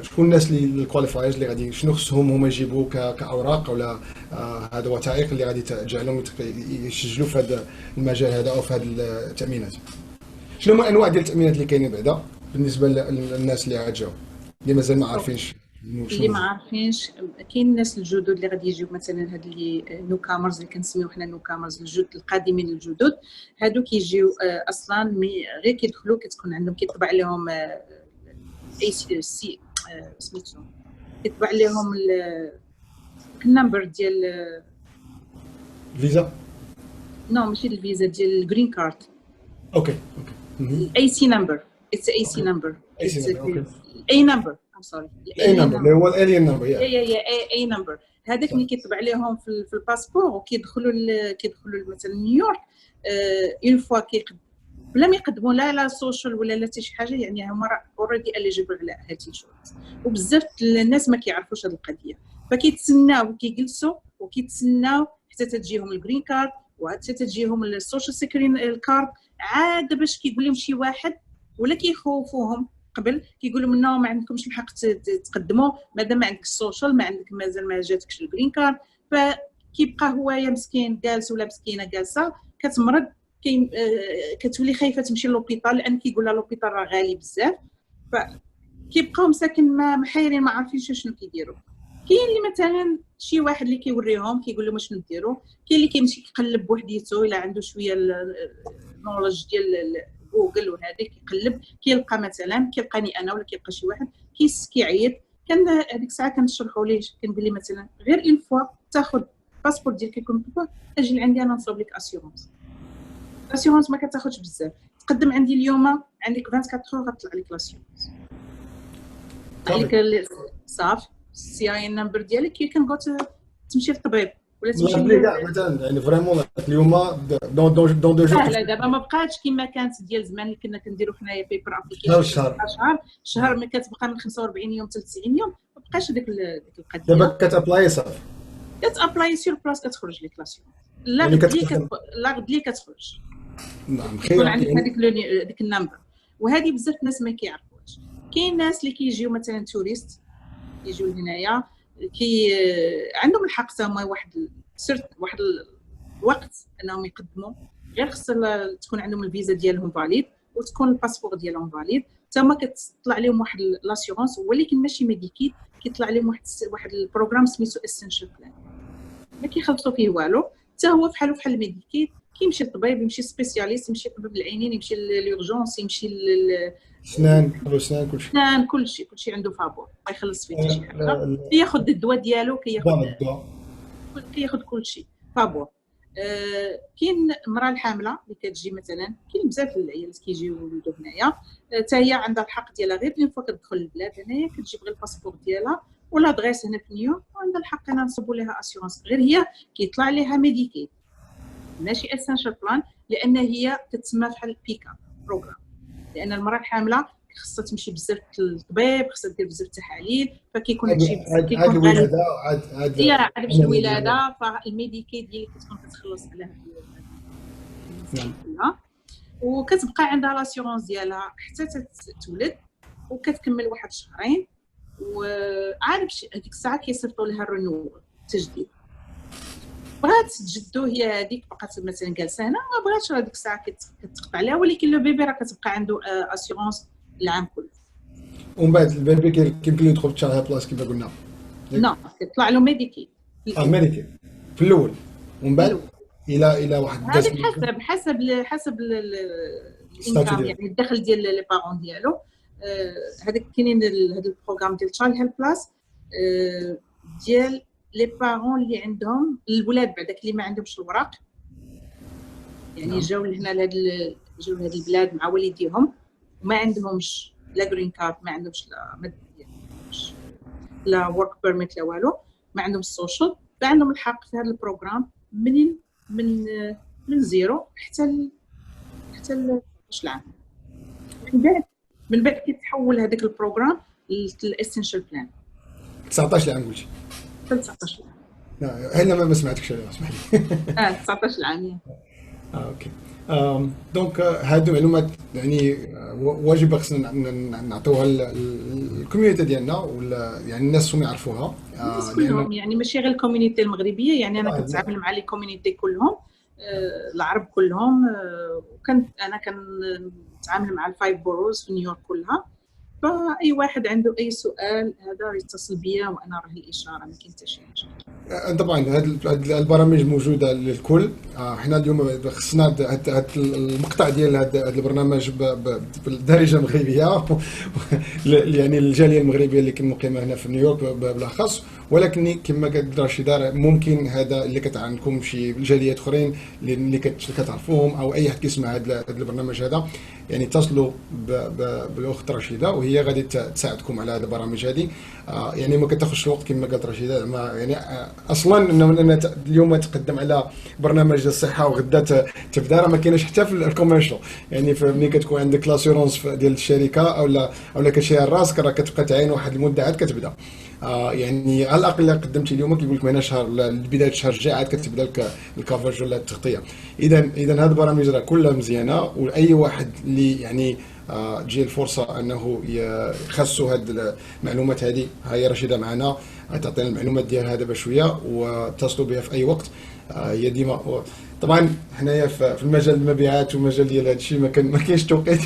شكون الناس اللي الكواليفايرز اللي غادي شنو خصهم هما يجيبوا كاوراق ولا هذا وثائق اللي غادي تجعلهم يسجلوا في هذا المجال هذا او في هذه التامينات. شنو هما انواع ديال التامينات اللي كاينين بعدا بالنسبه للناس اللي غاتجاو اللي مازال ما عارفينش اللي ما عارفينش، كاين الناس الجدد اللي غادي يجيو مثلا هاد اللي نو كامرز اللي كنسميو حنا نو كامرز الجدد القادمين الجدد، هادو كيجيو اصلا غير كيدخلوا كتكون عندهم كيطبع لهم اي سي سميتو، كيطبع لهم النمبر ديال فيزا. نو ماشي الفيزا، ديال الجرين كارد. اوكي الاي سي نمبر، اتس اي سي نمبر، اي سي نمبر. اوكي. اي نمبر ام سوري، اي نمبر اللي هو الالين نمبر. يا اي نمبر. هذاك اللي كيطبع لهم في الباسبور وكيدخلوا مثلا نيويورك. اون فوا بلا ما يقدموا لا سوشيال ولا حتى شي حاجه، يعني هما اوريدي اليجيبل على هيلث انشورنس. وبزاف الناس ما كيعرفوش هذه القضيه، فكيتسناو وكيجلسوا وكيتسناو حتى تجيهم الجرين كارد وحتى تجيهم السوشيال سيكوريتي كارد، عاد باش كيقول لهم شي واحد ولا كيخوفوهم قبل، كيقول لهم انه ما عندكمش الحق تقدموا مادام ما عندك السوشيال، ما عندك مازال ما جاتكش الجرين كارد. فكيبقى هو يا مسكين جالس ولا مسكينه جالسه كتمرض، كتولي خايفه تمشي للوبيطال لان كيقول لها لوبيطال راه غالي بزاف، فكيبقاو مساكن ما حايرين ما عارفينش شنو كيديروا. كاين اللي مثلا شي واحد اللي كيوريهم كيقول لهم شنو ديروا، كاين اللي كيمشي كيقلب بوحديته الا عنده شويه النولج ديال جوجل وهذا، كيقلب كيلقى مثلا كيلقاني انا ولا كيلقى شي واحد كيعيط. كان هذيك الساعه كنشرحوا ليه، كنقول ليه مثلا غير اون فوا تاخذ الباسبور ديالك يكون بوا، اجي عندي انا نصوب لك اسيورونس ما كتاخذش بزاف، تقدم عندي اليوم عندك 24 اور غتطلع لك لاسيورونس، عليك صافي السي اي نمبر ديالك يمكن تمشي للطبيب ولا تمشي مثلا يعني فريمون اليوم دون دو جو. لا دابا ما بقاتش كما كانت ديال زمان اللي كنا كنديروا حنايا بيبر ابليكيشن شهر ما كتبقى من 45 يوم حتى 90 يوم، ما بقاش ديك القضيه. دابا كتابلاي صافي، كتابلاي سير بلاص كتخرج لك لاسيون، لا غد لي كتخرج. نعم يكون عندك هذيك النمبر. وهذه بزاف الناس ما كيعرفوهاش. كاين ناس اللي كيجيو مثلا توريست يجيو لهنايا عندهم الحق حتى هما واحد الوقت انهم يقدموا، غير خص تكون عندهم الفيزا ديالهم فاليد وتكون الباسبور ديالهم فاليد، حتى هما كتطلع لهم واحد لاسيورونس، ولكن ماشي ميديكيد، كيطلع لهم واحد البروغرام سميتو اسينشال بلان، ما كيخلصوا فيه والو، حتى هو فحال الميديكيد. كيمشي للطبيب، يمشي سبيسياليست، يمشي لطبيب العينين، يمشي للورجونس، يمشي سنان كلشي عنده فابور، ما يخلص فيه حتى شي حاجه، كياخذ الدواء ديالو، كياخذ كلشي فابور. كاين المراه الحامله اللي كتجي مثلا، كاين بزاف العيالات كيجيو يولدوا هنايا، حتى هي عندها الحق ديالها غير اون فوا كتدخل البلاد هنايا كتجيب غير الباسبور ديالها ولا دغيس هنا في نيويورك، وعندها الحق انا نصبوا لها اسيورونس، غير هي كيطلع لها ميديكيد ماشي اسينشال بلان، لان هي كتسمى بحال بيكا بروغرام، لان المراه الحامله خصها تمشي بزاف للطبيب، خصها دير بزاف التحاليل، فكيكون هادشي كيكون غالي عاد باش الولاده، فالميديكيد هي كتكون كتخلص على هاد وكتبقى عندها لاسيورونس ديالها حتى تولد وكتكمل واحد شهرين، وعاد هذيك الساعه كيصيفطوا لها الرنو التجديد. بغات تجدو هي هذيك بقات مثلا جالسه هنا، ما بغاتش هذيك الساعه كتقطع عليها، ولكن لو بيبي راه كتبقى عنده اسيورونس العام كله. ومن بعد البيبي كيمكن له يدخل في شهر بلاص كما قلنا. لا كيطلع له ميديكي. ميديكي في الاول، ومن بعد الى واحد هذاك حسب الانكم، يعني الدخل ديال لي بارون ديالو. هذاك كاينين هذا البروغرام ديال تشايلد هيلث بلاس ديال لي بارون اللي عندهم الولاد بعداك اللي ما عندهمش الوراق، يعني جاو لهنا جاو لهاد البلاد مع والديهم وما عندهمش لا جرين كارد، ما عندهمش لا ورك بيرميت لا والو، ما عندهمش السوشيال، فعندهم الحق في هذا البروغرام من زيرو حتى 12 عام. من بعد كيتحول هذاك البروغرام للاسينشال بلان. 19 عام قلتي؟ 19 عام. لا هلا ما سمعتكش، اسمح لي. 19 عام. اوكي. دونك هادو معلومات يعني واجب خصنا نعطيوها للكوميونيتي ديالنا، ولا يعني الناس هم يعرفوها. الناس كلهم يعني ماشي غير الكوميونيتي المغربيه، يعني انا كنتعامل مع لي كوميونيتي كلهم، العرب كلهم، انا كنتعامل مع الفايف بوروز في نيويورك كلها، فاي واحد عنده اي سؤال هذا يتصل بيا وانا راه الاشاره ما كاين حتى شي مشكل. طبعا هاد البرامج موجوده للكل. احنا اليوم خصنا هاد المقطع ديال هاد البرنامج بالدارجه المغربيه يعني الجاليه المغربيه اللي مقيمه هنا في نيويورك بالاخص. ولكن كما قالت رشيدة ممكن هذا اللي عندكم شي جاليات اخرين اللي كتعرفوهم او اي حد كيسمع هذا البرنامج هذا، يعني اتصلوا بالاخت رشيدة وهي غادي تساعدكم على هذه البرامج هذه. يعني ما كتاخذش الوقت كما قالت رشيدة. يعني اصلا انه اليوم تقدم على برنامج الصحه وغدا تبدا، راه ما كاينش حتى في الكوميرشال. يعني ملي كتكون عندك لاسيورونس ديال الشركه او كتشريها راسك، راه كتبقى تعين واحد المده عاد كتبدا. يعني على الاقل قدمتي اليوم كيقول لك من شهر بدايه الشهر الجاي عاد كتبدا لك الكافرج ولا التغطيه. اذا هذه البرامج راه كلها مزيانه، واي واحد اللي يعني تجي الفرصه انه يخصوا هذه المعلومات هذه، هي رشيده معنا تعطينا المعلومات ديالها دابا شويه واتصلوا بها في اي وقت. هي ديما طبعا حنايا في المجال المبيعات ومجال ديال هذا الشيء ما كاينش توقيت.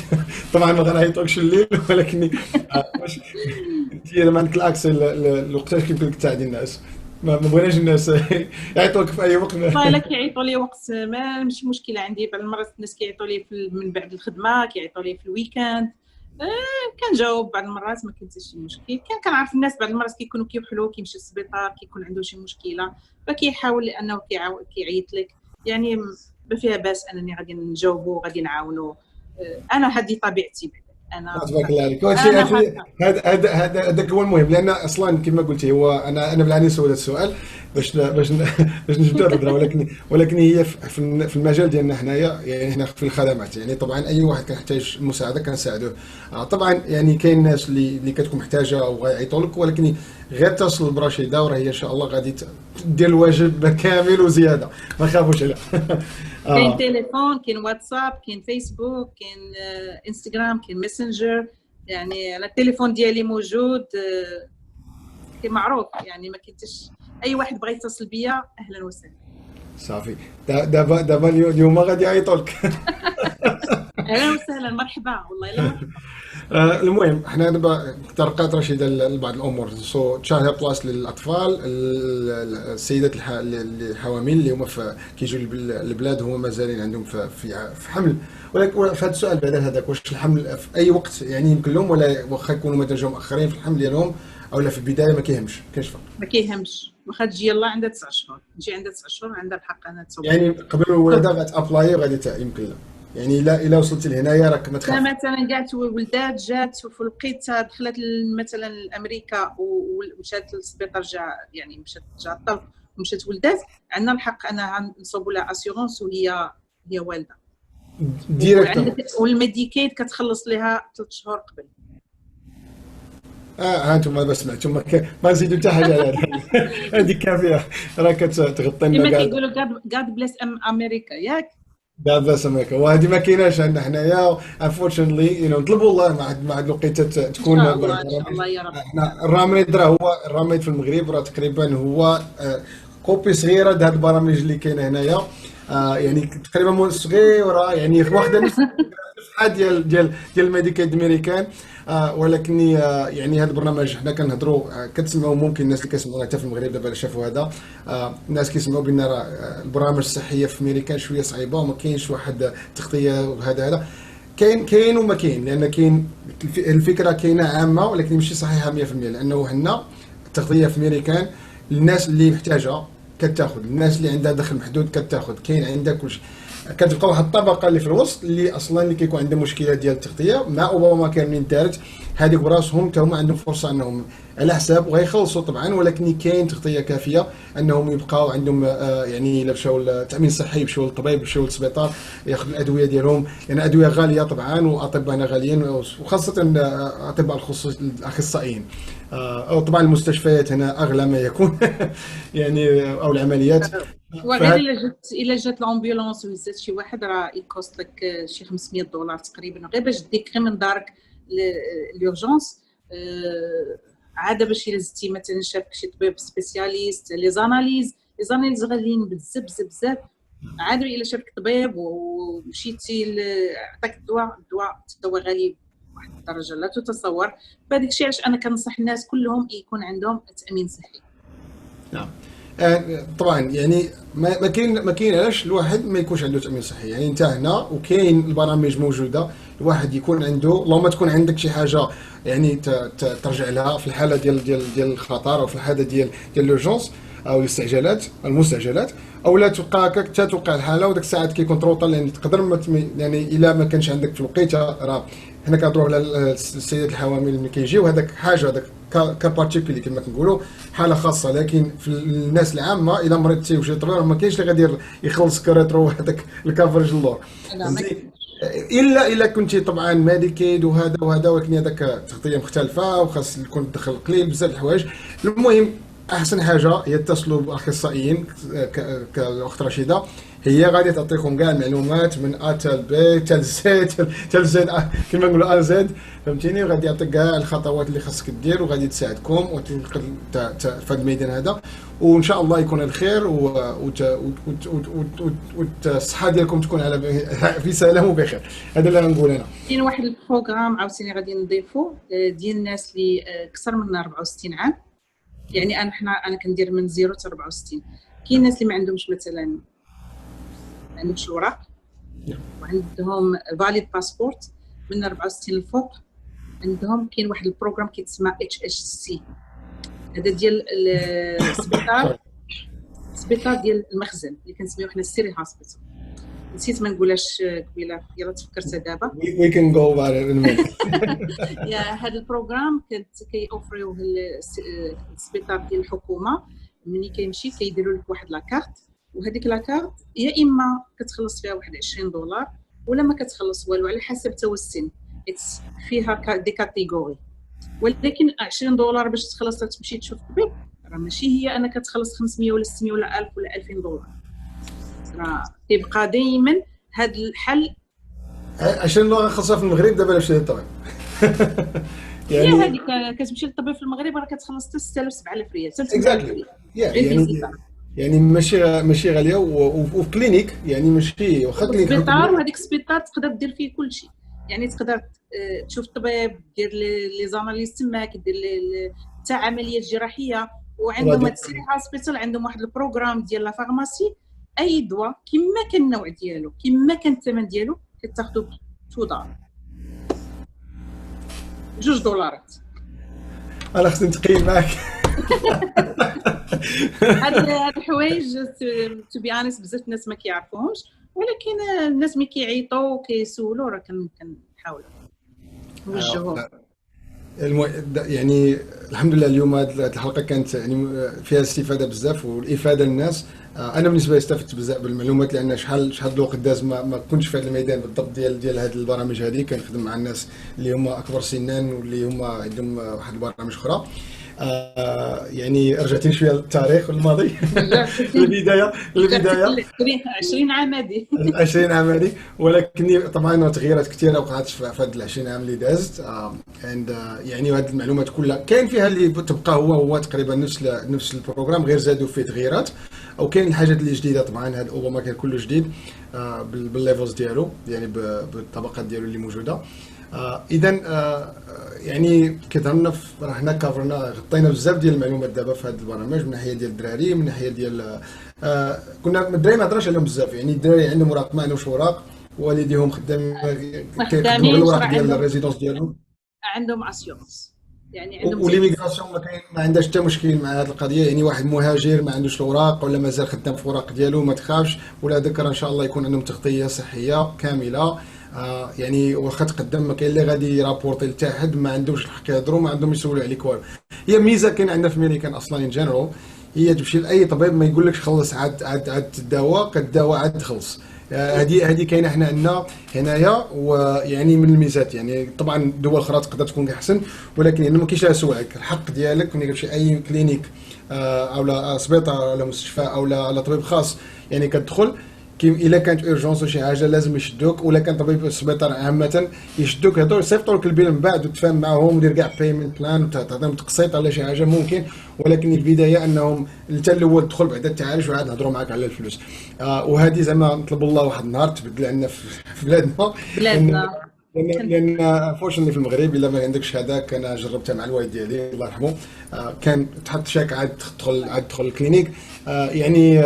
طبعا ما غنعيطوكش الليل، ولكن واش انت ما عندك العكس الوقت كيمكن لك تساعدي الناس. ما بغيناش الناس يعيطوك في اي وقت. والله الا كيعيطوا لي وقت ما مش مشكله عندي. بعض المرات الناس كيعيطوا لي من بعد الخدمه، كيعيطوا لي في الويكاند، كنجاوب. بعض المرات ما كاين حتى شي مشكل. كنعرف الناس بعض المرات كيكونوا كيوحلوا كيمشي للسبيطار كيكون عنده شي مشكله، فكيحاول انه كيعيط لك. يعني ما فيها باس انني غادي نجاوبو غادي نعاونو. انا هذه طبيعتي. انا تبارك الله عليك. هذاك هو المهم، لان اصلا كما قلتي هو انا بالعني سولت السؤال باش نجبدوا الهضره. ولكن هي في المجال ديالنا حنايا، يعني حنا في الخدمات، يعني طبعا اي واحد كيحتاج المساعده كنساعدوه. طبعا يعني كاين الناس اللي كتكون محتاجه وغيعيطوا لك، ولكن غير تصل برشيده وراه هي ان شاء الله غادي دير الواجب كامل وزياده، ما تخافوش عليه. كاين تليفون، كاين واتساب، كاين فيسبوك، كاين انستغرام، كاين ماسنجر. يعني انا التليفون ديالي موجود معروف. يعني ما كنتش اي واحد بغى يتصل بيا اهلا وسهلا. صافي. دابا اليوم غادي يعيطوا لك. اهلا وسهلا، مرحبا، والله الا مرحبا. المهم احنا دابا طرقات رشيده لبعض الامور. سو تشاهد بلاص للاطفال، السيدات الحوامل اللي هما كيجوا للبلاد هما مازالين عندهم في حمل. ولكن في هذا السؤال بعد هذاك، واش الحمل في اي وقت يعني يمكن لهم، ولا واخا يكونوا مثلا جاو مؤخرين في الحمل ديالهم او لا في البدايه ما كيهمش كاينش فرق؟ ما كيهمش. واخا تجي يلاه عندها 9 شهور، تجي عندها 9 شهور عندها الحق انها تصوب. يعني قبل الولاده غتابلاي وغادي يمكن لها. يعني الا وصلتي لهنايا راك ما تخاف. مثلا كاع ولدات جات وفي الوقيته دخلت مثلا لامريكا ومشات للسبيطار، يعني مشات جات الطلق ومشات ولدات، عندنا الحق انها نصوبوا لها اسيورونس وهي والده ديريكت. والميديكيد كتخلص لها 3 شهور قبل. ها انتم ما سمعتم، ما نزيدوا حتى حاجه على هذه كافيه، راه كتغطي لنا كما كاع. كيقولوا God bless امريكا، ياك دابا سمعك، وهذه ما كايناش عندنا حنايا انفورشنتلي. نطلبوا الله مع هاد الوقيته تكون. ان شاء الله ان شاء الله يا رب. احنا الراميد راه هو الراميد في المغرب راه تقريبا هو كوبي صغيره د هاد البرامج اللي كاينه هنايا. يعني تقريبا صغيره، يعني واخده نفس الصفحه ديال الميديكيد امريكان. ولكن يعني هذا البرنامج حنا كنهضروا كتسمعوا، ممكن الناس اللي كيسمعونا حتى في المغرب دابا شافوا هذا. الناس كيسمعوا بان راه البرامج الصحيه في امريكان شويه صعيبه وما كاينش واحد تغطيه وهذا كاين وما كاين. لان كاين الفكره كاينه عامه ولكن ماشي صحيحه 100%، لانه هنا التغطيه في امريكان الناس اللي محتاجه كتاخذ، الناس اللي عندها دخل محدود كتاخذ، كاين عندها كلشي. كتلقى واحد الطبقه اللي في الوسط اللي اصلا اللي كيكون عندها مشكله ديال التغطيه مع اوباما كان منين دارت هذيك براسهم حتى هما عندهم فرصه انهم على حساب وغيخلصوا طبعا، ولكن كاين تغطيه كافيه انهم يبقاو عندهم يعني الا مشاو للتامين الصحي يمشيو للطبيب يمشيو للسبيطار ياخذوا الادويه ديالهم. يعني ادويه غاليه طبعا واطباء هنا غاليين، وخاصه اطباء الاخصائيين. او طبعا المستشفيات هنا اغلى ما يكون يعني او العمليات. وغير الا جات الامبولانس وهزات شي واحد راه يكوست لك شي $500 تقريبا، غير باش ديك غير من دارك لورجونس. عاد باش الا زدتي مثلا شافك شي طبيب سبيسياليست، لي زاناليز غاليين بزاف بزاف بزاف. عاد الا شافك طبيب ومشيتي عطاك الدواء حتى هو غالي واحد الدرجه لا تتصور. فهذاك الشيء علاش انا كنصح الناس كلهم يكون عندهم تامين صحي. نعم. طبعا يعني ما كاين علاش الواحد ما يكونش عنده تامين صحي. يعني انت هنا وكاين البرامج موجوده، الواحد يكون عنده، اللهم تكون عندك شي حاجه يعني ترجع لها في الحاله ديال الخطر، او في الحاله ديال لورجونس او الاستعجالات المستعجلات، او لا تبقى هكاك حتى توقع الحاله وديك الساعات كيكون تروطال، لان تقدر يعني الا ما كانش عندك في الوقيته. راه حنا كنهضروا على السيدات الحوامل ملي كيجيو، هذاك حاجه، هذاك كبارتيكولي كما كنقولوا، حاله خاصه. لكن في الناس العامه الا مرضتي وجيت طبيب ما كاينش اللي غادي يخلص كريترو هذاك الكافرج اللور، الا كنتي طبعا ميديكيد وهذا، ولكن هذاك تغطيه مختلفه وخاص يكون تدخل قليل بزاف الحوايج. المهم احسن حاجه هي اتصلوا باخصائيين كالاخت رشيده، هي غادي تعطيكم كاع المعلومات من ا تال بي تال زد تال زد كما نقولوا ا زد، فهمتيني. وغادي يعطيك كاع الخطوات اللي خاصك دير وغادي تساعدكم في هذا الميدان هذا. وان شاء الله يكون الخير والصحه ديالكم تكون في سلام وبخير. هذا اللي غنقول انا. كاين واحد البروغرام عاوتاني غادي نضيفو ديال الناس اللي اكثر من 64 عام. يعني انا كندير من 0 حتى 64. كاين الناس اللي ما عندهمش مثلا ما عندهمش الوراق وعندهم فاليد باسبورت من 64 للفوق، عندهم كاين واحد البروغرام كيتسمى HHC. هذا ديال السبيطار ديال المخزن اللي كنسميوه حنا السيري هوسبيتال. نسيت ما نقولهاش قبيله، يلا تفكرتها دابا. وي كان جو بعد يا هذا البروغرام كيوفريوه السبيطار ديال الحكومه. ملي كيمشي كيديروا لك واحد لاكارت، وهذيك لاكارت يا اما كتخلص فيها واحد $20 ولا ما كتخلص والو على حسب تو السن. فيها دي كاتيجوري، ولكن $20 باش تخلص تمشي تشوف طبيب راه ماشي هي انا كتخلص 500 ولا 600 ولا 1000 ولا $2000. راه كيبقى دائما هذا الحل. $20 خاصها في المغرب دابا باش طبعا. يعني هذيك كتمشي للطبيب في المغرب راه كتخلص حتى 6000 7000 ريال حتى 8000 ريال. يعني ماشي غاليه. وفي كلينيك يعني ماشي واخا كلينيك سبيطار، وهذيك السبيطار تقدر دير فيه كل شيء. يعني تقدر تشوف الطبيب، دير لي زاناليز تماك، دير حتى عمليات جراحيه. وعندهم السيري هوسبيتال عندهم واحد البروغرام ديال لا فارماسي، اي دواء كما كان النوع ديالو كما كان الثمن ديالو كتاخذوا $2 $2. انا خصني نتقيل معاك. هاد الحوايج تو بي انست بزاف الناس ما كيعرفوهمش، ولكن الناس ملي كيعيطوا وكيسولوا راه كنحاولوا نوجهوهم. يعني الحمد لله اليوم هذه الحلقه كانت يعني فيها استفاده بزاف والافاده للناس. انا بالنسبه لي استفدت بزاف بالمعلومات، لان شحال الوقت داز ما كنتش في هذا الميدان بالضبط ديال هذه البرامج هذه. كنخدم مع الناس اللي هما اكبر سنا واللي هما عندهم واحد البرامج اخرى. يعني رجعتني شويه للتاريخ والماضي. البدايه 20 عام هذه 20 عام هذه، ولكن طبعا تغييرات كثيره وقعت في هذه 20 عام اللي دازت. يعني هذه المعلومات كلها كاين فيها اللي تبقى هو تقريبا نفس البروغرام، غير زادوا فيه تغييرات. او كاين الحاجات اللي جديده. طبعا هذا اوباما كان كله جديد بالليفلز ديالو، يعني بالطبقات ديالو اللي موجوده. اذا يعني كيظهرنا راه حنا كافرنا غطينا بزاف ديال المعلومات دابا في هذا البرنامج، من ناحيه ديال الدراري، من ناحيه ديال كنا الدراري ما هضرناش عليهم بزاف. يعني الدراري عندهم وراق، ما عندهمش وراق، والديهم خدامين كيخدموا الوراق ديال الريزيدونس ديالهم، عندهم اسيورنس. يعني عندهم وليميغراسيون ما عندهاش حتى مشكل مع هذه القضيه. يعني واحد مهاجر ما عندوش الوراق ولا مازال خدام في الوراق ديالو، ما تخافش، ولا ذكر ان شاء الله يكون عندهم تغطيه صحيه كامله. يعني واخا تقدم ما كاين اللي غادي يرابورتي لتا حد ما عندهمش الحق يهضروا، ما عندهم يسولوا عليك والو. هي ميزه كاين عندنا في امريكان اصلا ان جنرال، هي تمشي لاي طبيب ما يقولكش خلص عاد الدواء عاد تخلص. هذه كاينه حنا عندنا هنايا. ويعني من الميزات، يعني طبعا دول اخرى تقدر تكون احسن، ولكن هنا ما كاينش سوعك الحق ديالك ملي كتمشي اي كلينيك او لا سبيطار ولا مستشفى او لا طبيب خاص. يعني كتدخل الا كانت اورجونس ولا شي حاجه لازم يشدوك، ولا كان طبيب السبيطار عامه يشدوك، يصيفطوا لك البيل من بعد وتفاهم معاهم ودير كاع بيمنت بلان وتعطيهم تقسيط على شي حاجه ممكن. ولكن البدايه انهم انت الاول تدخل بعدا تعالج وعاد نهضروا معاك على الفلوس. وهذه زعما نطلبوا الله واحد النهار تبدل عندنا في بلادنا لان فورشنلي في المغرب الا ما عندكش هذاك، انا جربتها مع الوالد ديالي الله يرحمه. كان تحط شاك عاد تدخل الكلينيك. يعني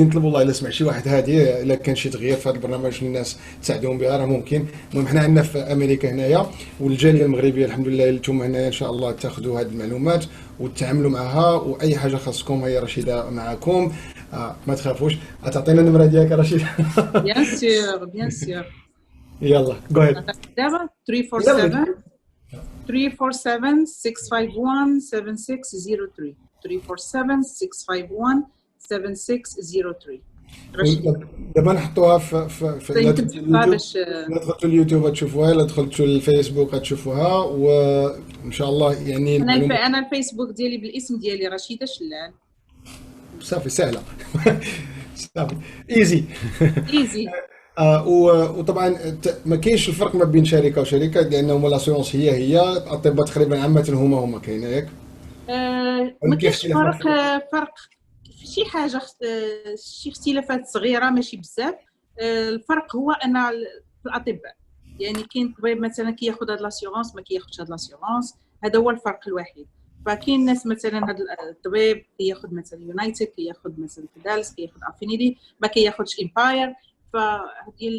نطلبوا الله الا سمع شي واحد هادي الا كان شي تغيير في هذا البرنامج الناس تساعدهم بها راه ممكن. المهم حنا عندنا في امريكا هنايا، والجاليه المغربيه الحمد لله اللي نتوما هنايا ان شاء الله تاخذوا هذه المعلومات وتتعاملوا معها، واي حاجه خاصكم هي رشيده معكم. ما تخافوش. تعطينا النمره ديالك رشيد؟ بيان سور بيان سور. يلا جو هيد. دابا يلا 347 651 7603 347 651 7603. رشيد دابا نحطوها في لا يمكن تحطها باش دخلتوا اليوتيوب تشوفوها، لا دخلتوا الفيسبوك تشوفوها، وان شاء الله يعني انا الفيسبوك ديالي بالاسم ديالي رشيدة شلال. صافي سهله. صافي ايزي. ايزي. وطبعا ما كاينش الفرق ما بين شركه وشركه، لانهم لاسيونس هي الاطباء تقريبا عامه هما كاين ياك. ما كاينش فرق في شي حاجه، شي اختلافات صغيره ماشي بزاف. الفرق هو ان في الاطباء يعني كاين طبيب مثلا كياخذ هاد لاسيونس ما كياخذش هاد لاسيونس، هذا هو الفرق الوحيد. فكاين ناس مثلا هذا الطبيب كياخذ مثلا يونايتد، كياخذ مثلا فيدالس، كياخذ افينيتي، ما كياخذش امباير. فهذه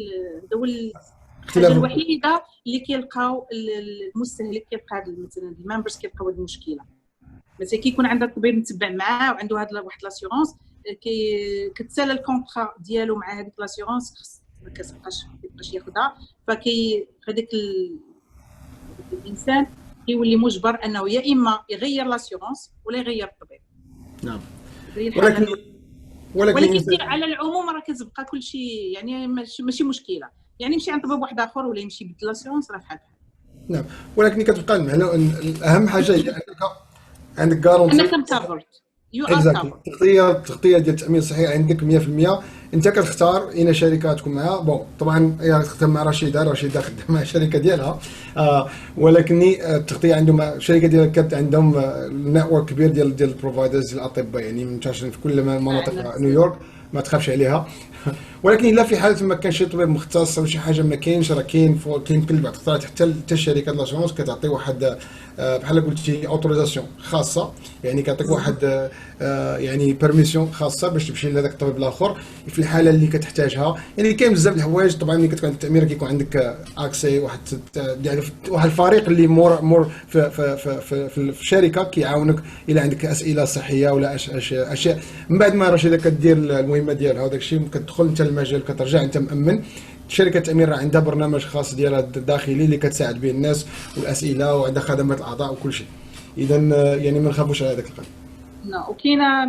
هذا هو الحاجه الوحيده اللي كيلقاو المستهلك، كيلقى مثلا الممبرز كيلقاو هذه المشكله. مثلا كيكون عندها الطبيب متبع معاه وعنده هاد واحد لاسيونس، كتسالى الكونطرا ديالو مع هذيك لاسيونس ما كيبقاش ياخذها. هذاك الانسان كيولي مجبر انه يا اما يغير لاسيونس ولا يغير الطبيب. نعم. ولكن على العموم راه كتبقى كل شيء يعني ماشي مشكله، يعني يمشي عند طبيب واحد اخر ولا يمشي يبدل لاسيونس راه بحال. نعم، ولكن كتبقى المعنى اهم حاجه هي عندك كارونتي انك مكفرت. التغطيه ديال التامين الصحي عندك 100%. انت كتختار اين شركه تكون معها. بون طبعا هي تختار مع رشيده خدامه مع الشركه ديالها، ولكن التغطيه عندهم الشركه ديال عندهم نيتورك كبير ديال البروفايدرز ديال الاطباء، يعني منتشرين في كل مناطق نيويورك، ما تخافش عليها. ولكن الا في حاله ما كانش شي طبيب مختص او شي حاجه ما كاينش، راه كاين كل بعض اختارات حتى الشركه ديال لاسيونس كتعطي واحد بحال قلتي اوتوريزاسيون خاصه، يعني كتعطيك واحد يعني بيرميسيون خاصه باش تمشي لهذاك الطبيب الاخر في الحاله اللي كتحتاجها. يعني كاين بزاف د الحوايج. طبعا ملي كتكون عندك التامير كيكون عندك اكسي واحد يعني واحد الفريق اللي مور في الشركه كيعاونك الا عندك اسئله صحيه ولا اشياء. من بعد ما رشيده كدير المهمه ديالها وداك الشيء كتدخل انت المجال كترجع انت مامن. شركه التامين راه عندها برنامج خاص ديالها الداخلي اللي كتساعد به الناس والاسئله، وعندها خدمات الاعضاء وكل شيء. اذا يعني ما نخافوش على هذاك القضيه. لا، وكاينه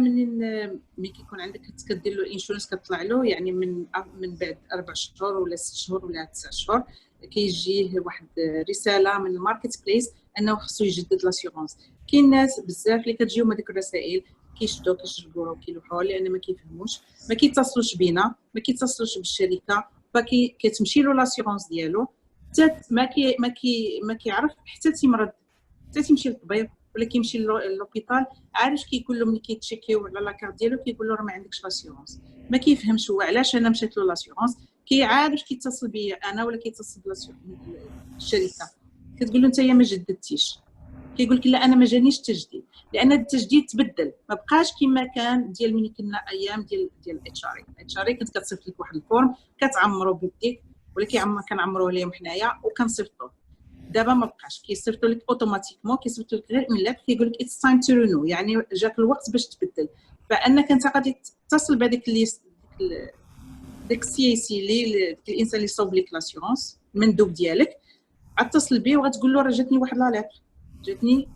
ملي كيكون عندك كدير له الانشورنس كطلع له يعني من بعد 4 شهور ولا 6 شهور ولا 9 شهور كيجيه واحد رساله من الماركت بليس انه خصو يجدد لاسيورونس. كاين ناس بزاف اللي كتجيهم هذيك الرسائل كيشدوا كيشربوها وكيلوحوها لان ما كيفهموش، ما كيتصلوش بينا، ما كيتصلوش بالشركه، فكتمشي له لاسيورونس ديالو حتى ما كيعرف حتى تيمرض، حتى تيمشي للطبيب ولا كيمشي للوبيطال. عارف كيقول له ملي كيتشيكيو على لاكارت ديالو كيقول له راه ما عندكش لاسيورونس، ما كيفهمش هو علاش انا مشيت له لاسيورونس. كيعادش كيتصل بيا انا ولا كيتصل بالشركه، كتقول له انت ما جددتيش، كيقول لك لا انا ما جانيش تجديد، لان التجديد تبدل ما بقاش كما كان ديال ملي كنا ايام ديال الاتش ار اي كنت كتصيفط لك واحد الفورم كتعمرو بيديك ولا كنعمروه ليهم حنايا وكنصيفطوه. دابا ما بقاش كيصيفطوا لك اوتوماتيكمون، كيصيفطوا لك غير ملف كيقول لك اتس تايم تو رينيو، يعني جاك الوقت باش تبدل. فانك انت غادي تتصل بهذيك داك السي اي سي اللي الانسان اللي صوب لك لاسيورونس المندوب ديالك، غتصل به وغتقول له راه جاتني واحد لا ليتر جاتني.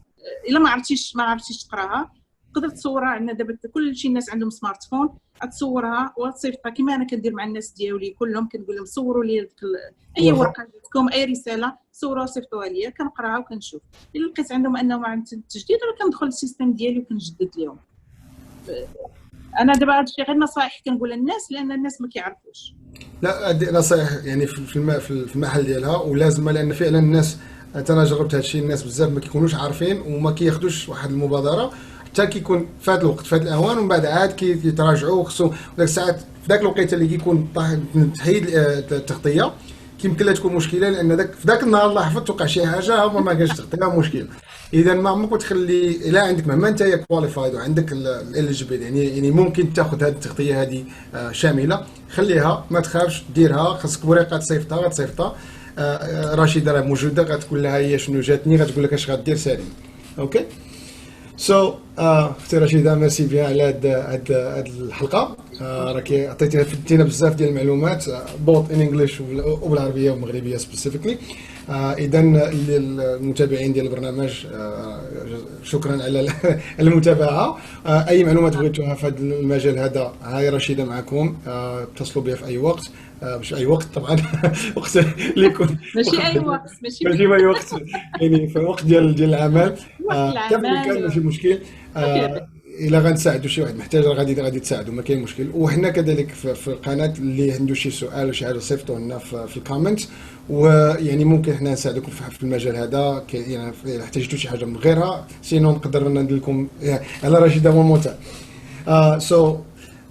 الا ما عرفتيش تقراها تقدر تصورها. عندنا دابا كلشي الناس عندهم سمارت فون، تصورها وتصيفطها كما انا كندير مع الناس ديالي كلهم، كنقول لهم صوروا لي اي ورقه جاتكم اي رساله صوروها صيفطوها لي كنقراها وكنشوف. الا لقيت عندهم انه ما عندهم التجديد راه كندخل للسيستم ديالي وكنجدد لهم. انا دابا هادشي غير نصائح كنقولها للناس لان الناس ما كيعرفوش. لا هذه نصائح يعني في المحل ديالها ولازمه، لان فعلا الناس انا جربت هذا الشيء، الناس بزاف ما كيكونوش عارفين وما كياخذوش واحد المبادره حتى كيكون فات الوقت فات الاوان، ومن بعد عاد كيتراجعوا. خصو داك الساعات في ذاك الوقيته اللي كيكون تحيد التغطيه كيمكن لها تكون مشكله، لان في ذاك النهار الله يحفظ توقع شي حاجه هما ما كانش تغطيها مشكل. اذا ما عمرك تخلي الا عندك مهما انت كواليفايد وعندك الاليجيبل، يعني ممكن تاخذ هذه التغطيه هذه شامله، خليها ما تخافش ديرها. خاصك ورقه تصيفطها غتصيفطها. رشيده راه موجوده غتقول لها هي شنو جاتني، غتقول لك اش غدير سالم. اوكي سو اختي رشيده ميرسي بيان على هاد الحلقه. راكي عطيتينا فدتينا بزاف ديال المعلومات بوث ان انجلش وبالعربيه والمغربيه سبيسيفيكلي. اذا المتابعين ديال البرنامج شكرا على المتابعه. اي معلومات بغيتوها في هذا المجال هذا هاي رشيده معكم، اتصلوا بها في اي وقت. مش اي وقت طبعا وقت اللي يكون ماشي اي وقت، ماشي اي وقت، يعني في الوقت ديال العمل. وقت حتى في كان العمل. ماشي مشكل. الا غنساعدوا شي واحد محتاج راه غادي تساعدوا، ما كاين مشكل. وحنا كذلك في القناه اللي عنده شي سؤال ولا شي حاجه صيفطوا لنا في الكومنت، ويعني ممكن حنا نساعدكم في المجال هذا. يعني اذا احتاجتوا شي حاجه من غيرها سينو نقدر ندير لكم على رشيده وموتا. سو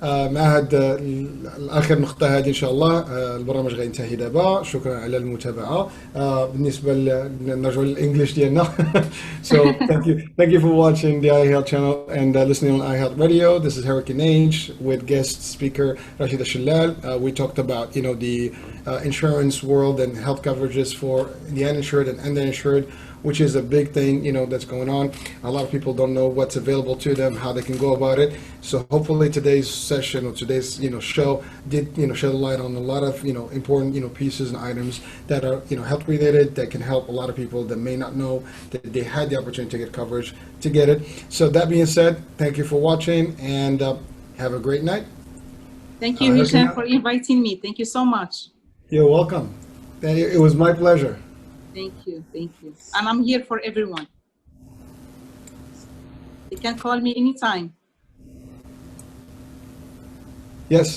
مع هذا اخر نقطه هذه ان شاء الله البرنامج غينتهي دابا. شكرا على المتابعه. بالنسبه نرجعوا للانجليش ديالنا. So thank you for watching the iHealth channel and listening on iHealth Radio. This is Hurricane Age with guest speaker Rachida Chellal. We talked about the insurance world and health coverages for the uninsured and underinsured, which is a big thing, that's going on. A lot of people don't know what's available to them, how they can go about it. So hopefully today's session or today's, show did, shed a light on a lot of, important, pieces and items that are, health related, that can help a lot of people that may not know that they had the opportunity to get coverage to get it. So that being said, thank you for watching and have a great night. Thank you, Hisham, for inviting me. Thank you so much. You're welcome. It was my pleasure. Thank you. And I'm here for everyone. You can call me anytime. Yes.